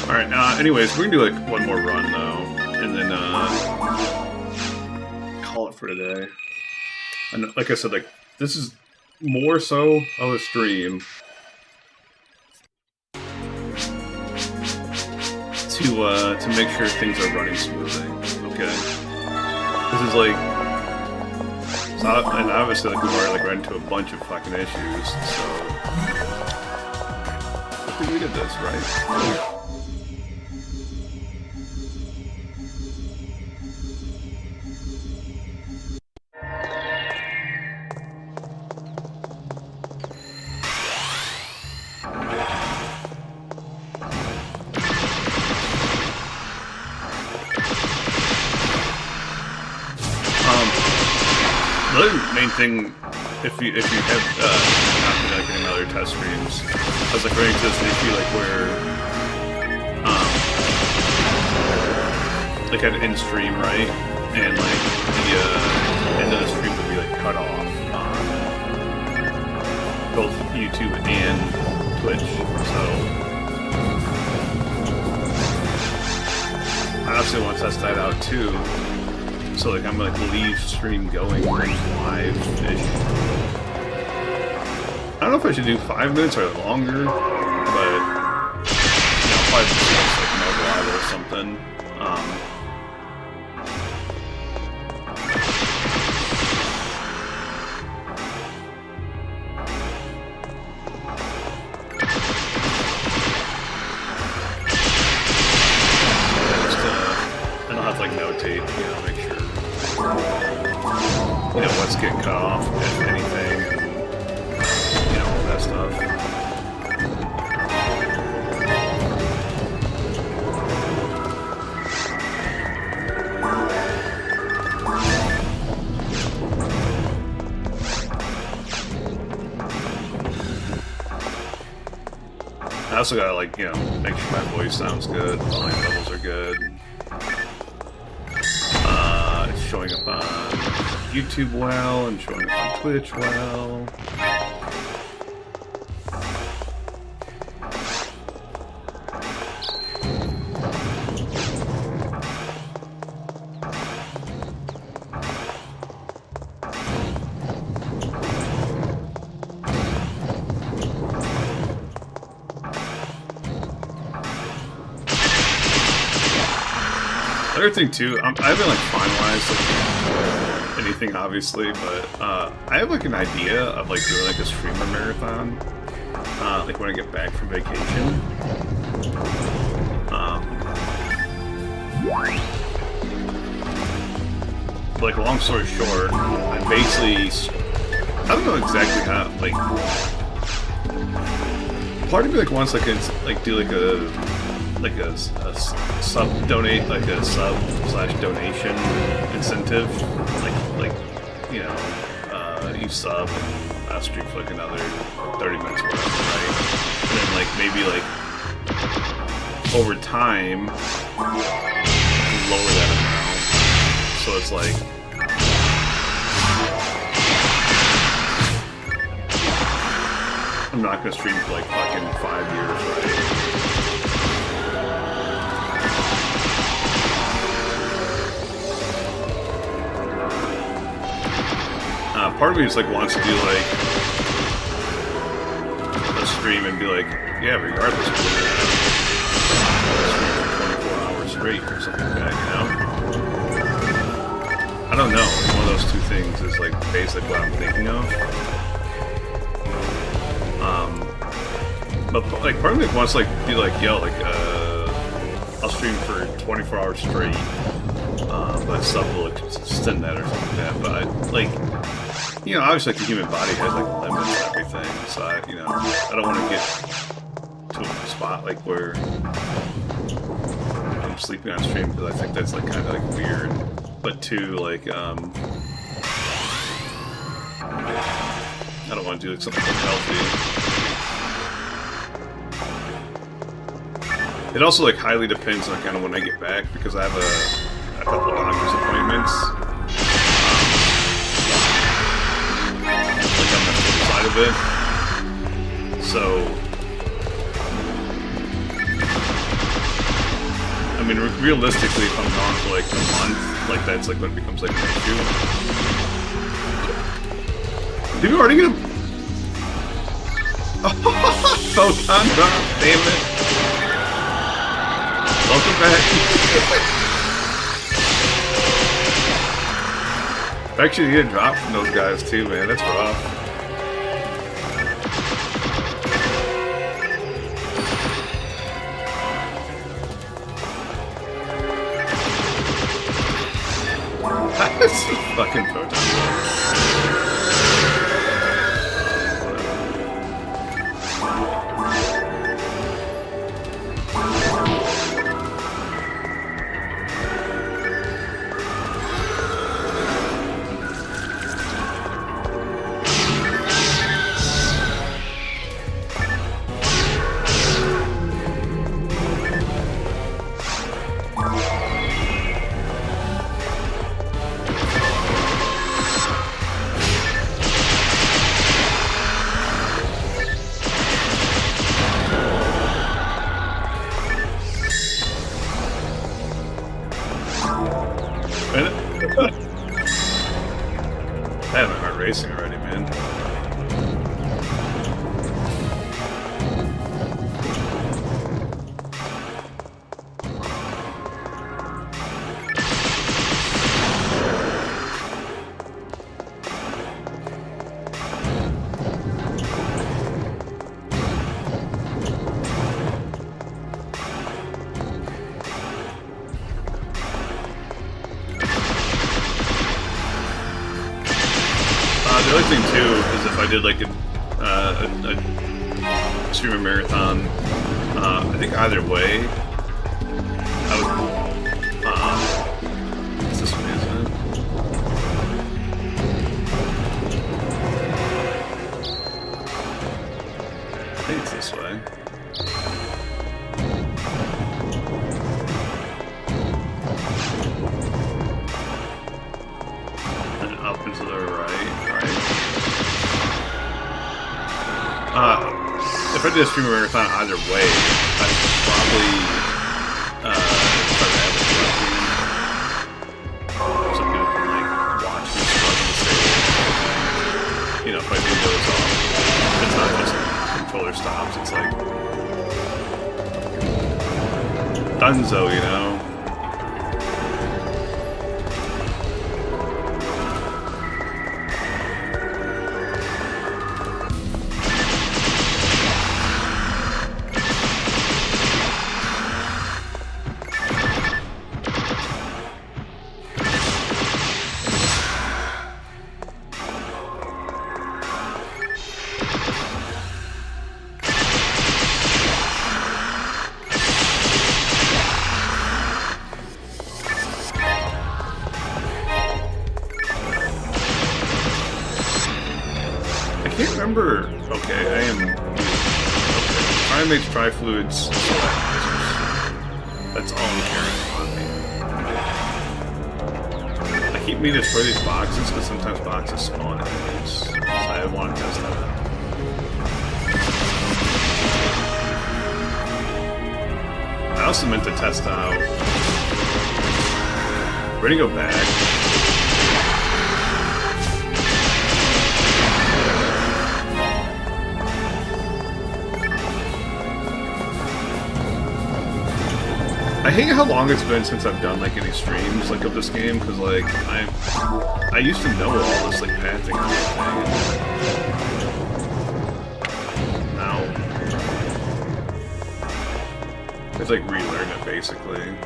Alright, anyways, we're gonna do like one more run though, and then call it for today. And like I said, like this is more so of a stream to make sure things are running smoothly. Okay, this is like, and obviously like we've already like run into a bunch of fucking issues. So I think we did this right. The main thing, if you have not like any other test streams, I was like running into this issue like where like at end stream, right, and like the end of the stream would be like cut off on both YouTube and Twitch. So I obviously want to test that out too. So like I'm gonna like leave stream going live-ish. I don't know if I should do 5 minutes or longer, but you know, probably just like mobile live or something. And I'll have to like notate, you know, make sure you know what's getting cut off, if anything, you know, all that stuff. I also gotta like, you know, make sure my voice sounds good, volume levels are good. Showing up on YouTube well and showing up on Twitch well. Other thing too, I haven't like finalized like anything obviously, but I have like an idea of like doing like a streamer marathon, like when I get back from vacation. Like long story short, I basically, I don't know exactly how, like, part of me like wants like do like a sub donate, like a sub/donation incentive, like you know, you sub and I'll stream for like another 30 minutes or whatever, right? And then like maybe like over time lower that amount, so it's like I'm not gonna stream for like fucking 5 years, right? Part of me is like wants to do like a stream and be like, yeah, regardless of whether stream for 24 hours straight or something like that, you know? I don't know. One of those two things is like basically what I'm thinking of. But like part of me wants to like be like, yo, like I'll stream for 24 hours straight, but sub will extend that or something like that. But like, you know, obviously like the human body has like limits and everything, so I don't want to get to a spot like where I'm sleeping on stream because I think that's like kind of like weird. But two, like I don't want to do like something unhealthy. It also like highly depends on kind of when I get back because I have a couple of doctor's appointments. Like on the flip side of it. So I mean realistically if I'm gone for like a month, like that's like when it becomes like an issue. Did we already get a photon drop? Damn it. Welcome back. Actually, you get a drop from those guys too, man. That's rough. That's fucking photon. I have my heart racing already, man. The other thing too is if I did like a streamer marathon, I think either way, I would. It's this way, isn't it? I think it's this way. And up and to the right. If I did a streamer marathon either way, I'd probably try to have it working. So people can like watch me struggle to stay. You know, if I do those off, it's not just controller stops, it's like dunzo, you know? remember. Okay, I am. Okay. Trimax Tri-Fluids. That's all I'm carrying on me. I keep meaning to destroy these boxes because sometimes boxes spawn enemies. So I want to test that out. I also meant to test out. We're gonna go back. I hate how long it's been since I've done like any streams like of this game because like I used to know all this like pathing and everything. Now it's like relearn it basically.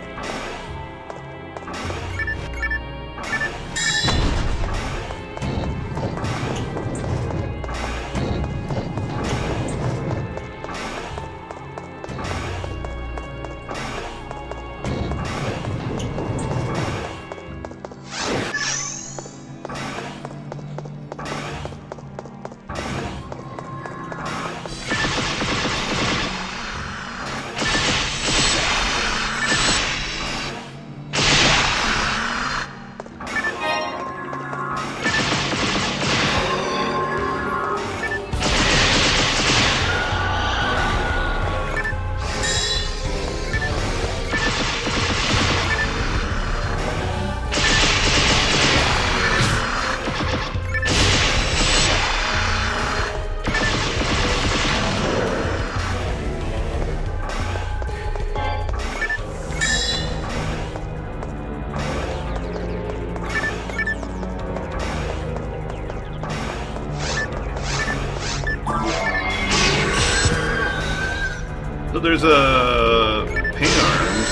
So there's a paint arms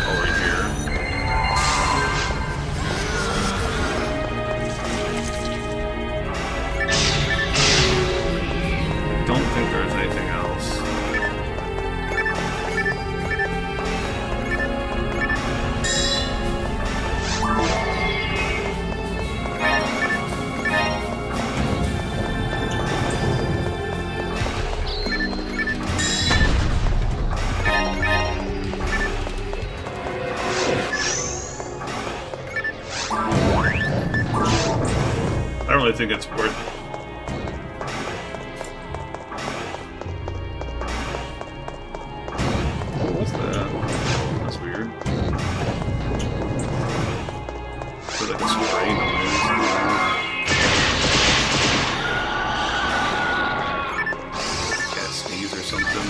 over here. Don't think there's anything else. I don't really think it's worth. What's that? That's weird. It's like a spray noise. Cat sneeze or something.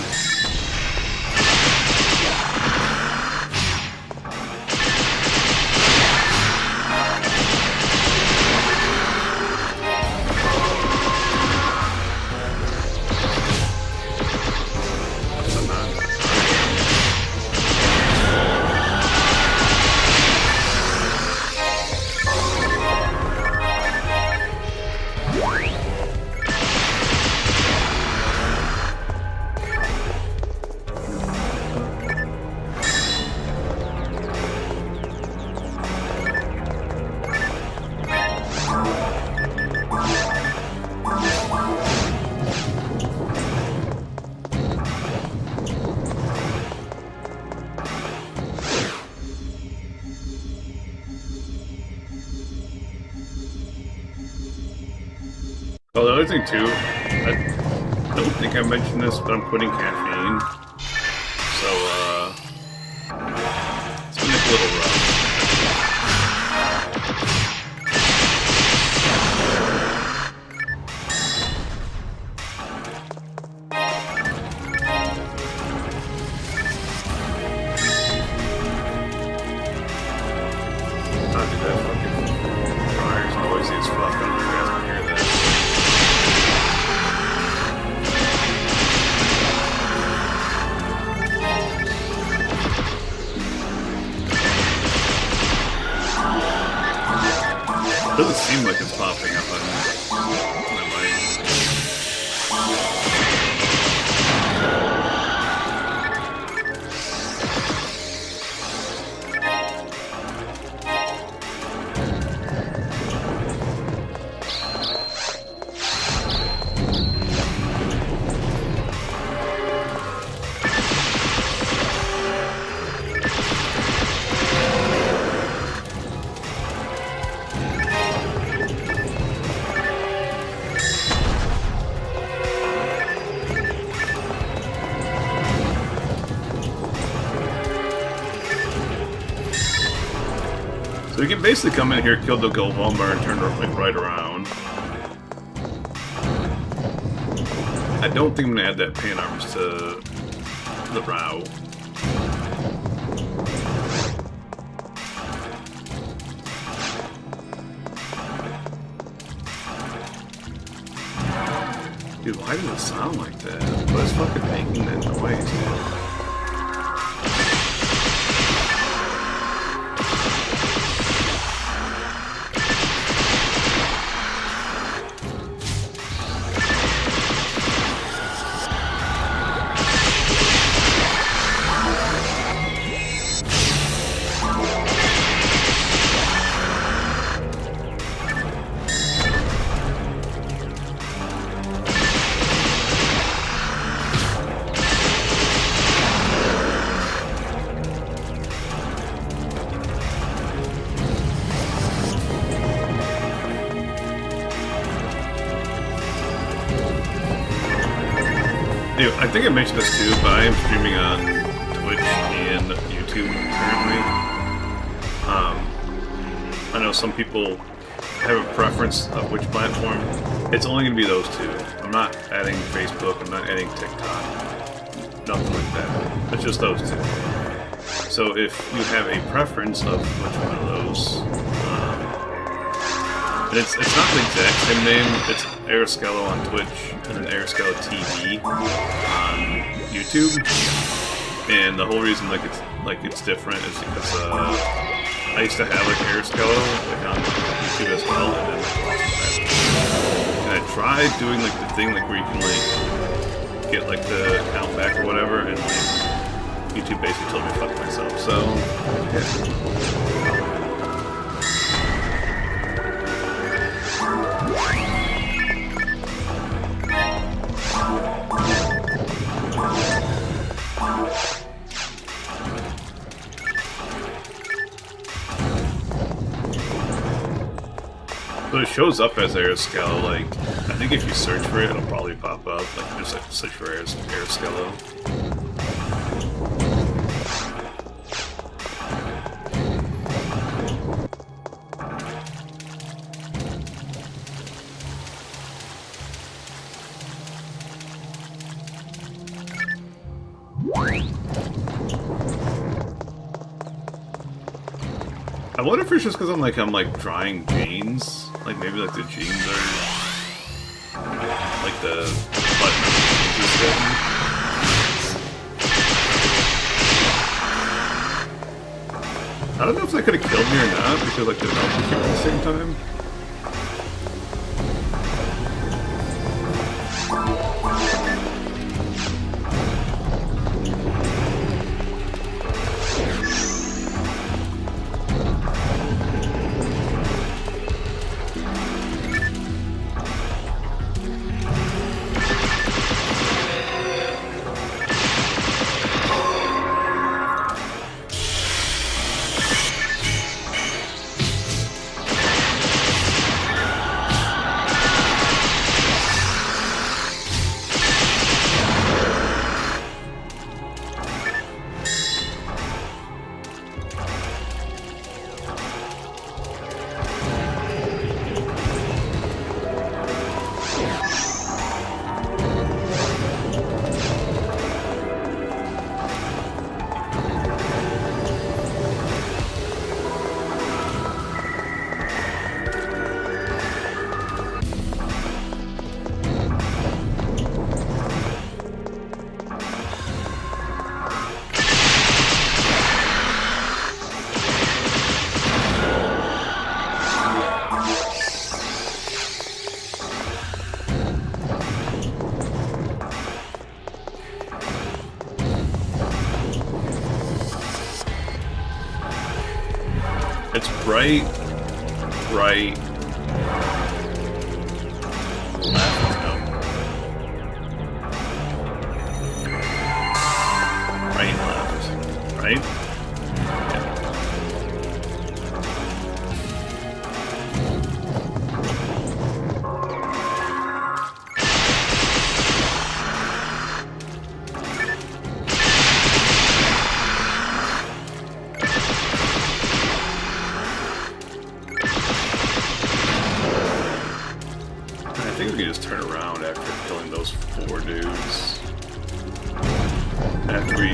Oh, the other thing too, I don't think I mentioned this, but I'm putting caffeine. So, it's gonna make a little rough. Not do that fucking dryer's noisy as fuck. I don't know if you guys can hear that. Doesn't seem like it's popping up on my mic. So you can basically come in here, kill the Golvomber, and turn like right around. I don't think I'm gonna add that Pan Arms to the Rao. Dude, why does it sound like that? What is fucking making that noise, dude? Dude, I think I mentioned this too, but I am streaming on Twitch and YouTube currently. I know some people have a preference of which platform. It's only going to be those two. I'm not adding Facebook, I'm not adding TikTok, nothing like that. It's just those two. So if you have a preference of which one of those, and it's not the exact same name, it's Aeroskello on Twitch and then Aeroskello TV on YouTube. And the whole reason it's different is because I used to have like Aeroskello on YouTube as well, and I tried doing like the thing where you can get like the account back or whatever, and YouTube basically told me to fuck myself. So yeah. So it shows up as Aeroskello, like, I think if you search for it, it'll probably pop up, like, just like, search for Aeroskello. I wonder if it's just because I'm drying jeans. Like maybe like the jeans are like the button is getting. I don't know if that could have killed me or not because like the belt came at the same time. It's right, left, no. Right, left, right?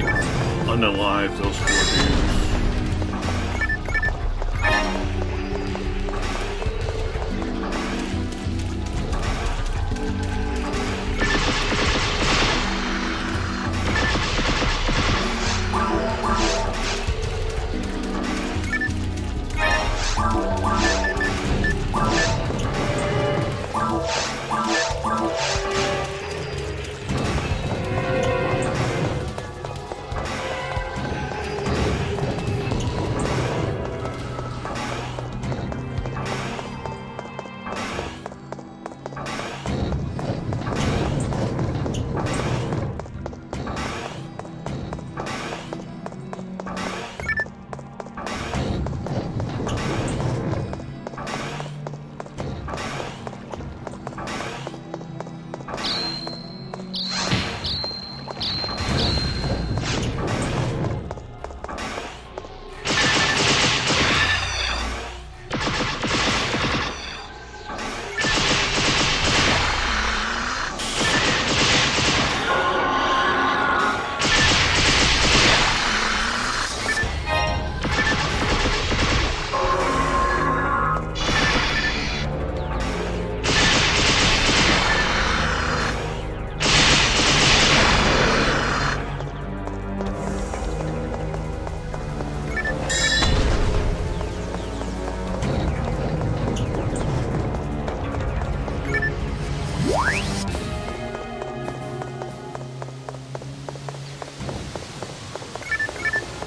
very unalive, those 4 dudes.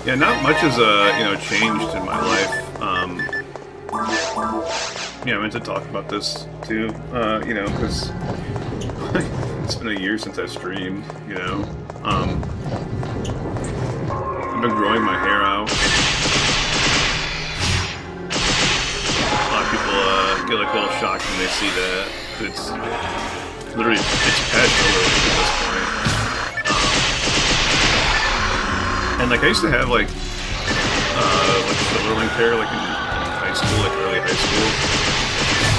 Yeah, not much has changed in my life. Yeah, I meant to talk about this too. Because it's been a year since I streamed. I've been growing my hair out. A lot of people get like a little shocked when they see that. It's literally past color at this point. And like I used to have like silver length hair like in high school, like early high school,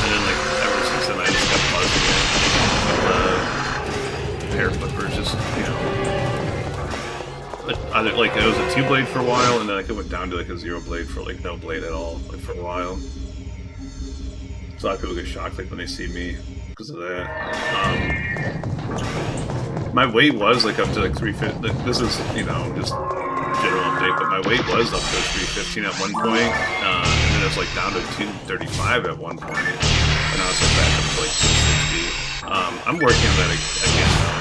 and then like ever since then I just kept buzzing it with hair clippers, just either like it was a 2-blade for a while, and then like it went down to like a 0-blade for like no blade at all, like for a while. So a lot of people get shocked like when they see me because of that. My weight was like up to like 350. Like, this is just general update, but my weight was up to 315 at one point, and then it was like down to 235 at one point, and I was like back up to like 260. I'm working on that again now.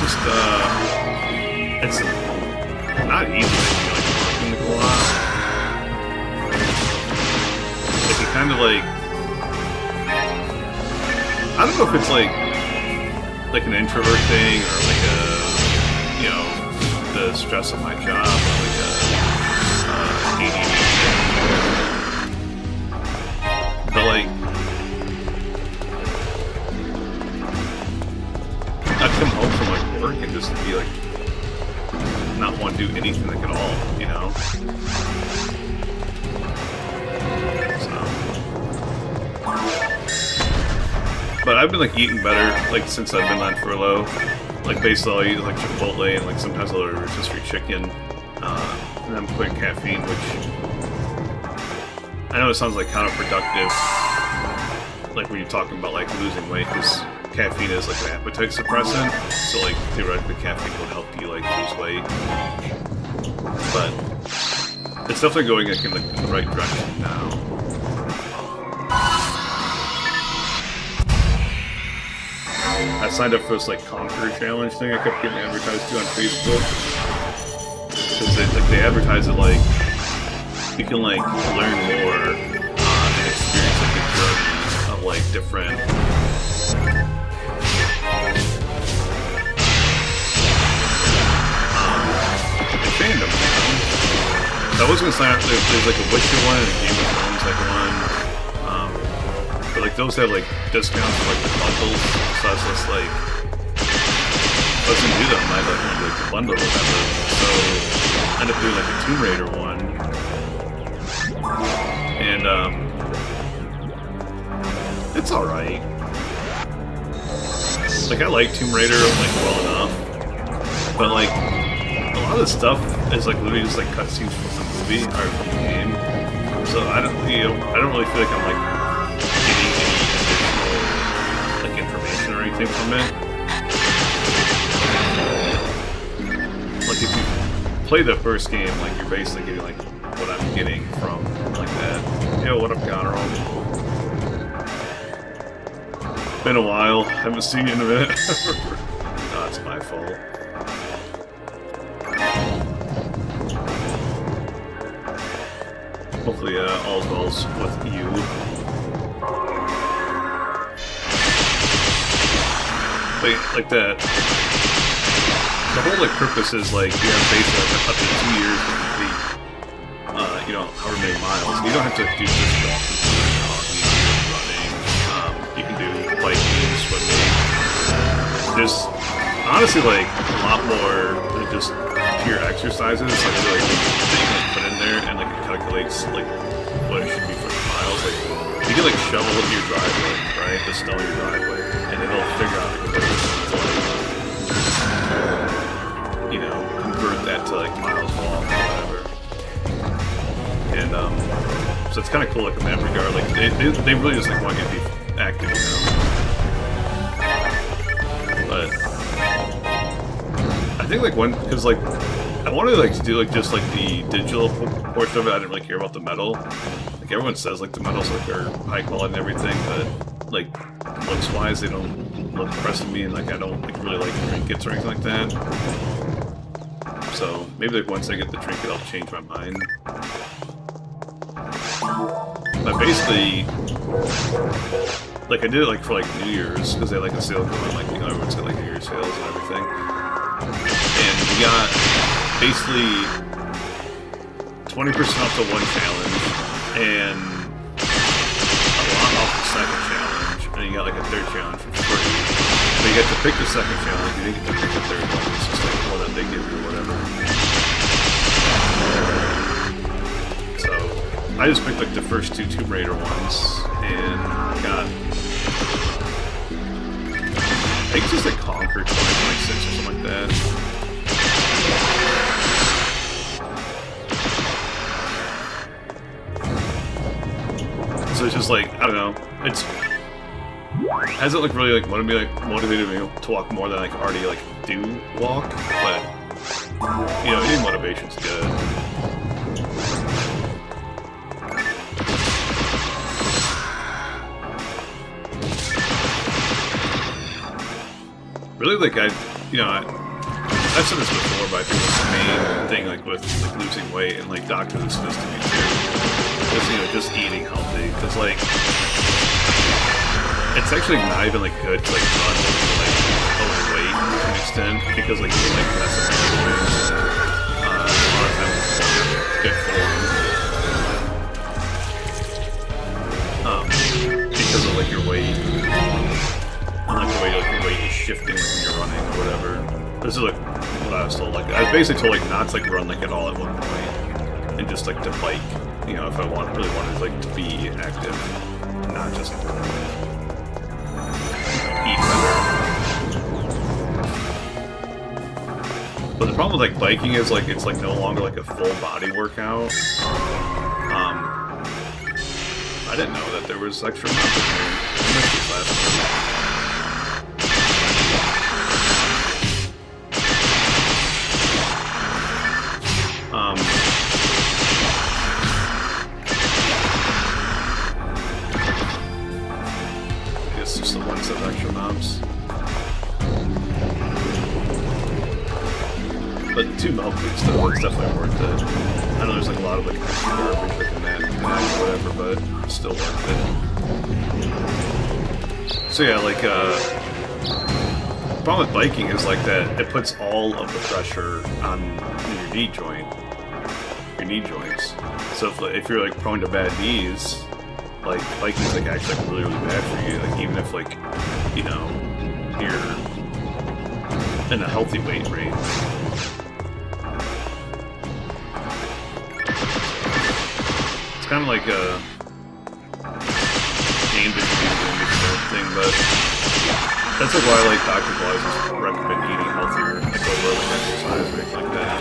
Just it's not easy to like working a lot. Like it kind of like I don't know if it's like an introvert thing or like the stress of my job or like ADD thing. But like I'd come home from like work and just be like not want to do anything like at all, But I've been like eating better like since I've been on furlough. Like basically I'll eat like Chipotle and like sometimes I'll order rotisserie chicken. And I'm quitting caffeine, which I know it sounds like counterproductive. Like when you're talking about like losing weight, because caffeine is like an appetite suppressant. So like theoretically caffeine would help you like lose weight. But it's definitely going like in the right direction now. I signed up for this like Conquer challenge thing I kept getting advertised to on Facebook. Because they advertise it like you can like learn more and experience like the journey of like different fandom. I was gonna sign up. There's like a Witcher one and a Game of Thrones like one. But like those have like discounts for like the bundles, so I was just like, I was gonna do them. I like the bundle or whatever. So I ended up doing like a Tomb Raider one, and it's all right. like I like Tomb Raider like well enough, but like a lot of the stuff is like literally just like cutscenes from the movie or from the game. So I don't really feel like I'm like getting any additional like information or anything from it. Like if you play the first game, like you're basically getting like what I'm getting from like that. Yo, what up, Conor? Been a while. Haven't seen you in a minute. No, it's my fault. Hopefully, all's well's with you. Like that. The whole like purpose is like you have basically like, up to 2 years to complete, you know, however many miles. You don't have to do just walking, running. You can do biking, swimming. There's honestly like a lot more than just pure exercises. Like that you can put in there and like it calculates like what it should be for miles. Like you can like shovel your driveway, right? The snow in your driveway, and it'll figure out like what it's like. You know, convert that to like miles walk or whatever. And so it's kind of cool like in that regard. Like they really just like want you to be active, you know. But I think like because like I wanted like to do like just like the digital portion of it. I didn't really care about the metal. Like everyone says like the metals like are high quality and everything, but like looks wise they don't look impressive to me, and like I don't like really like trinkets or anything like that. So maybe like once I get the trinket, I'll change my mind. But basically, like I did it like for like New Year's because they had like a sale going, like you know everyone's got like New Year's sales and everything. And we got basically 20% off the one challenge and a lot off the second challenge, and you got like a third challenge for free. But you get to pick the second challenge, you didn't get to pick the third one. It's just like one that they give you or whatever. So I just picked like the first two Tomb Raider ones and got I think it's just like Conquer 2026 or something like that. So it's just like I don't know. It's hasn't like really like motivated me to walk more than I can already like do walk, but you know, any motivation's good. Really, like I've said this before, but I think the main thing like with like losing weight and like doctors have said this to me too, is you know just eating healthy, because like. It's actually not even like good to like run like overweight to an extent, because like you like mess up your a lot of times good form. Because of like your weight. And like the way like your weight is shifting like, when you're running or whatever. This is like what I was told. Like I was basically told like not to like run like at all at one point. And just like to bike, you know, if I really wanted like to be active. Not just eat better. But the problem with like biking is like it's like no longer like a full body workout. I didn't know that there was extra mountain here. I missed this last time. I guess just the one set of extra mobs. But 2 melt boots though, it's definitely worth it. I know there's like a lot of like garbage like in that or whatever, but it's still worth it. So yeah, like the problem with biking is like that it puts all of the pressure on your knee joint. Your knee joints. So if you're like prone to bad knees, like biking's like actually like, really, really bad for you. Like even if like, you know, you're in a healthy weight range. It's kind of like a game that you do thing, but That's like why like doctors always just recommend eating healthier, like over like exercise or anything like that.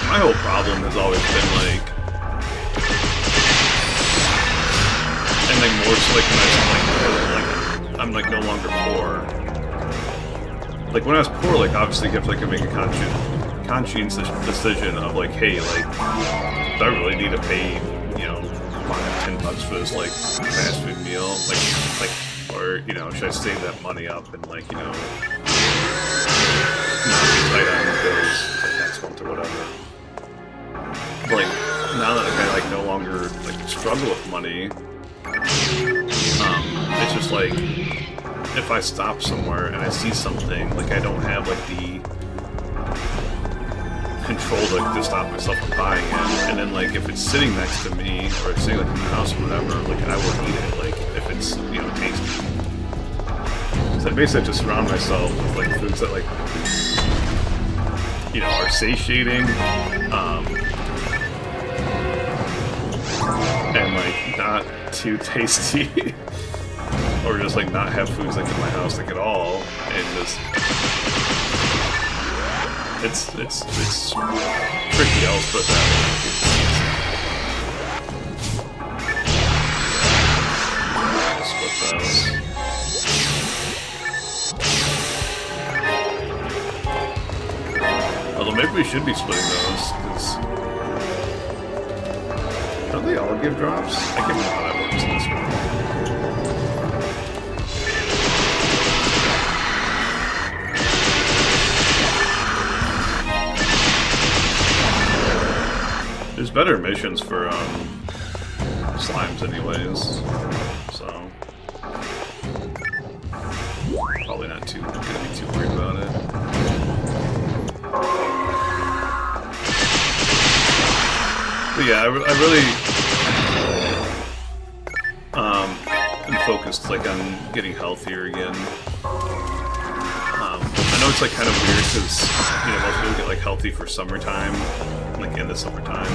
My whole problem has always been like, and like more so like when I'm like no longer poor. Like when I was poor, like obviously you have to like make a conscientious decision of like, hey, like, do I really need to pay, you know, $10 for this like fast food meal, like, or you know, should I save that money up and like, you know, not be tight on bills like next month or whatever. Like now that I like no longer like struggle with money, it's just like if I stop somewhere and I see something, like I don't have like the control to, like, to stop myself from buying it, and then like if it's sitting next to me or it's sitting like in the house or whatever, like I will eat it, like if it's, you know, tasty. So basically I just surround myself with like foods that like, you know, are satiating, and like not too tasty, or just like not have foods like in my house like at all, and just it's tricky. I'll put that way. Split those. Although maybe we should be splitting those, because don't they all give drops? I can't remember how that works in this one. There's better missions for slimes anyways, so probably not gonna be too worried about it. But yeah, I really am focused like on getting healthier again. I know it's like kind of weird because, you know, most people get like healthy for summertime, like in the summertime,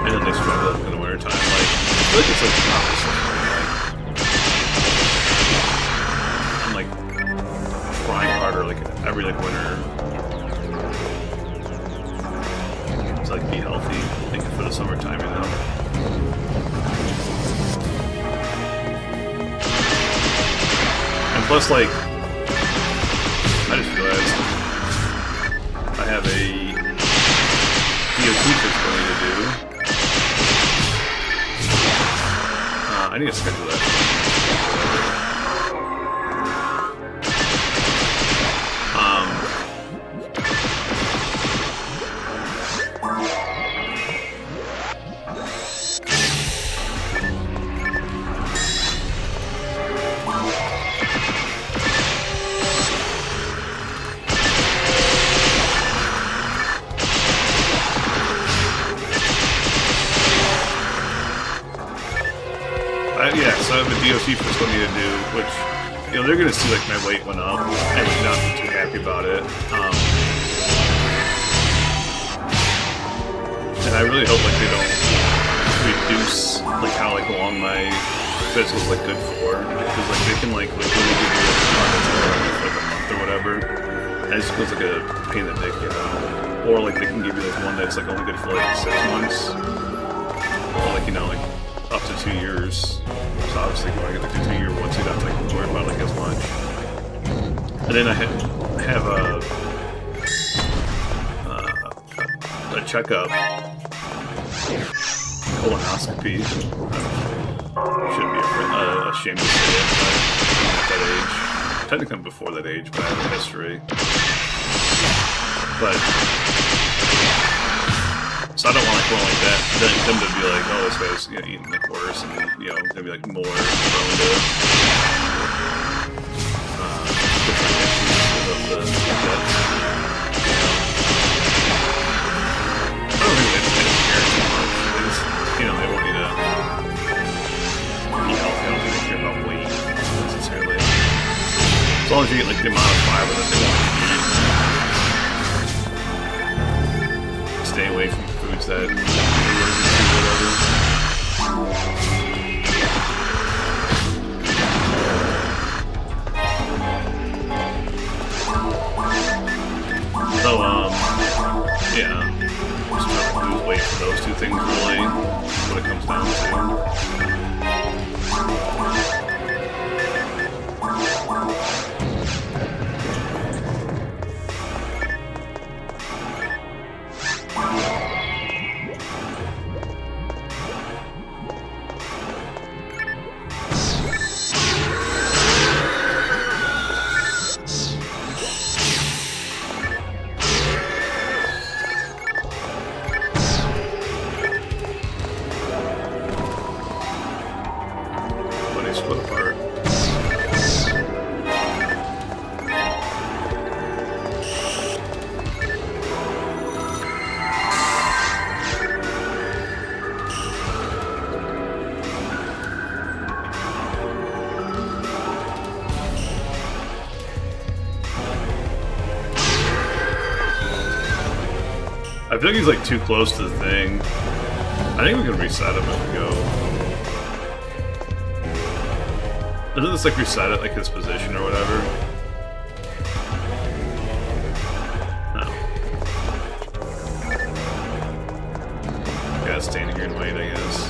and then they struggle in the wintertime. Like, I feel like it's like the opposite. I'm like trying harder like every like winter to like be healthy, like for the summertime, you know. And plus, like, I just realized I have a DOT fix for me to do. I need to schedule that. Yeah, so I have a DOT for what I need to do, which, you know, they're going to see, like, my weight went up, and not be too happy about it. And I really hope, like, they don't reduce, like, how, like, long my physical's, like, good for. Because, like, they can, like really give you a for, like, a month or whatever, and it just feels like a pain in the dick, you know? Or, like, they can give you, like, one that's, like, only good for, like, 6 months. Or, like, you know, like, up to 2 years. So obviously, when I get like the 2 year ones, you don't have to like worry about like as much. And then I have a checkup, colonoscopy. Shouldn't be ashamed to say it, but I'm at that age. Technically, I'm before that age, but I have a history. But so I don't want like that. Them to be like, oh, this guy's, you know, eating like worse, and, you know, gonna be like more prone to different issues of the gut. I don't think they care too much. They just, you know, they want you to be healthy. I don't think they care about weight necessarily. As long as you get like the amount of fiber that they want you to eat. Stay away from foods that you're allergic to, whatever. So, yeah. Just trying to lose weight for those two things, really, what it comes down to. I feel like he's like too close to the thing. I think we can reset him if we go. Doesn't this like reset it like his position or whatever? No. Yeah, standing here and wait, I guess.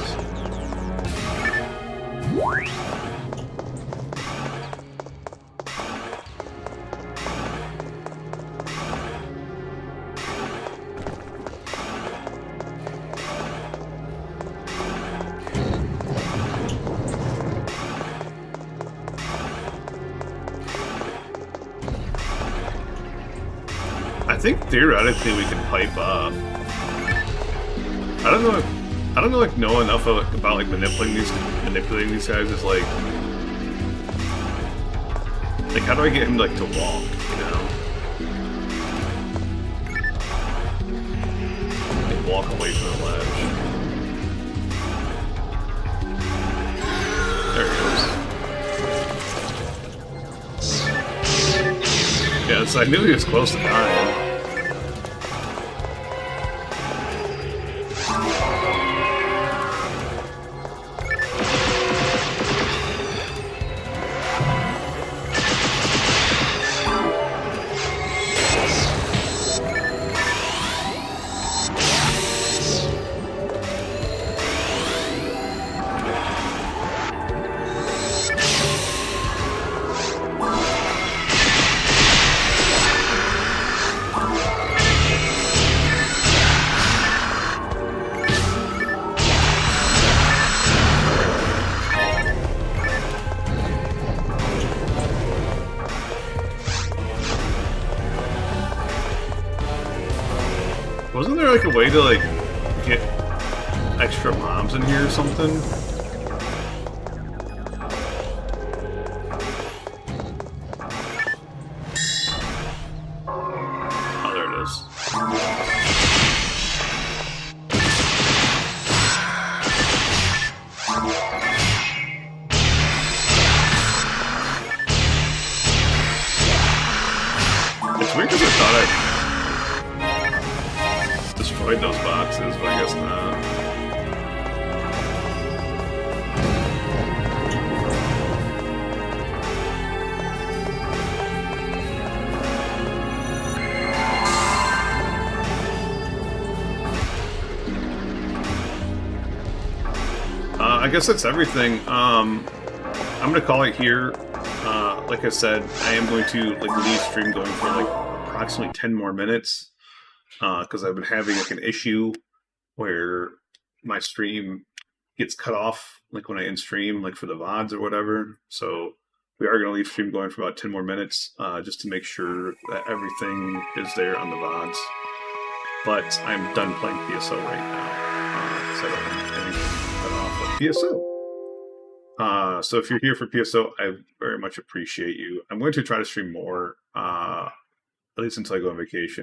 I think theoretically we can pipe up. I don't know enough about like manipulating these guys. Is like how do I get him like to walk? You know, like walk away from the ledge. There he goes. Yeah, so I knew he was close to dying. Wasn't there like a way to like get extra mobs in here or something? Oh, there it is. It's weird because I thought I destroyed those boxes, but I guess not. I guess that's everything. I'm gonna call it here. Like I said, I am going to like leave stream going for like approximately 10 more minutes. Because I've been having like an issue where my stream gets cut off, like when I end stream, like for the VODs or whatever. So we are going to leave stream going for about 10 more minutes, just to make sure that everything is there on the VODs. But I'm done playing PSO right now, so I don't want anything cut off of PSO. So if you're here for PSO, I very much appreciate you. I'm going to try to stream more, at least until I go on vacation.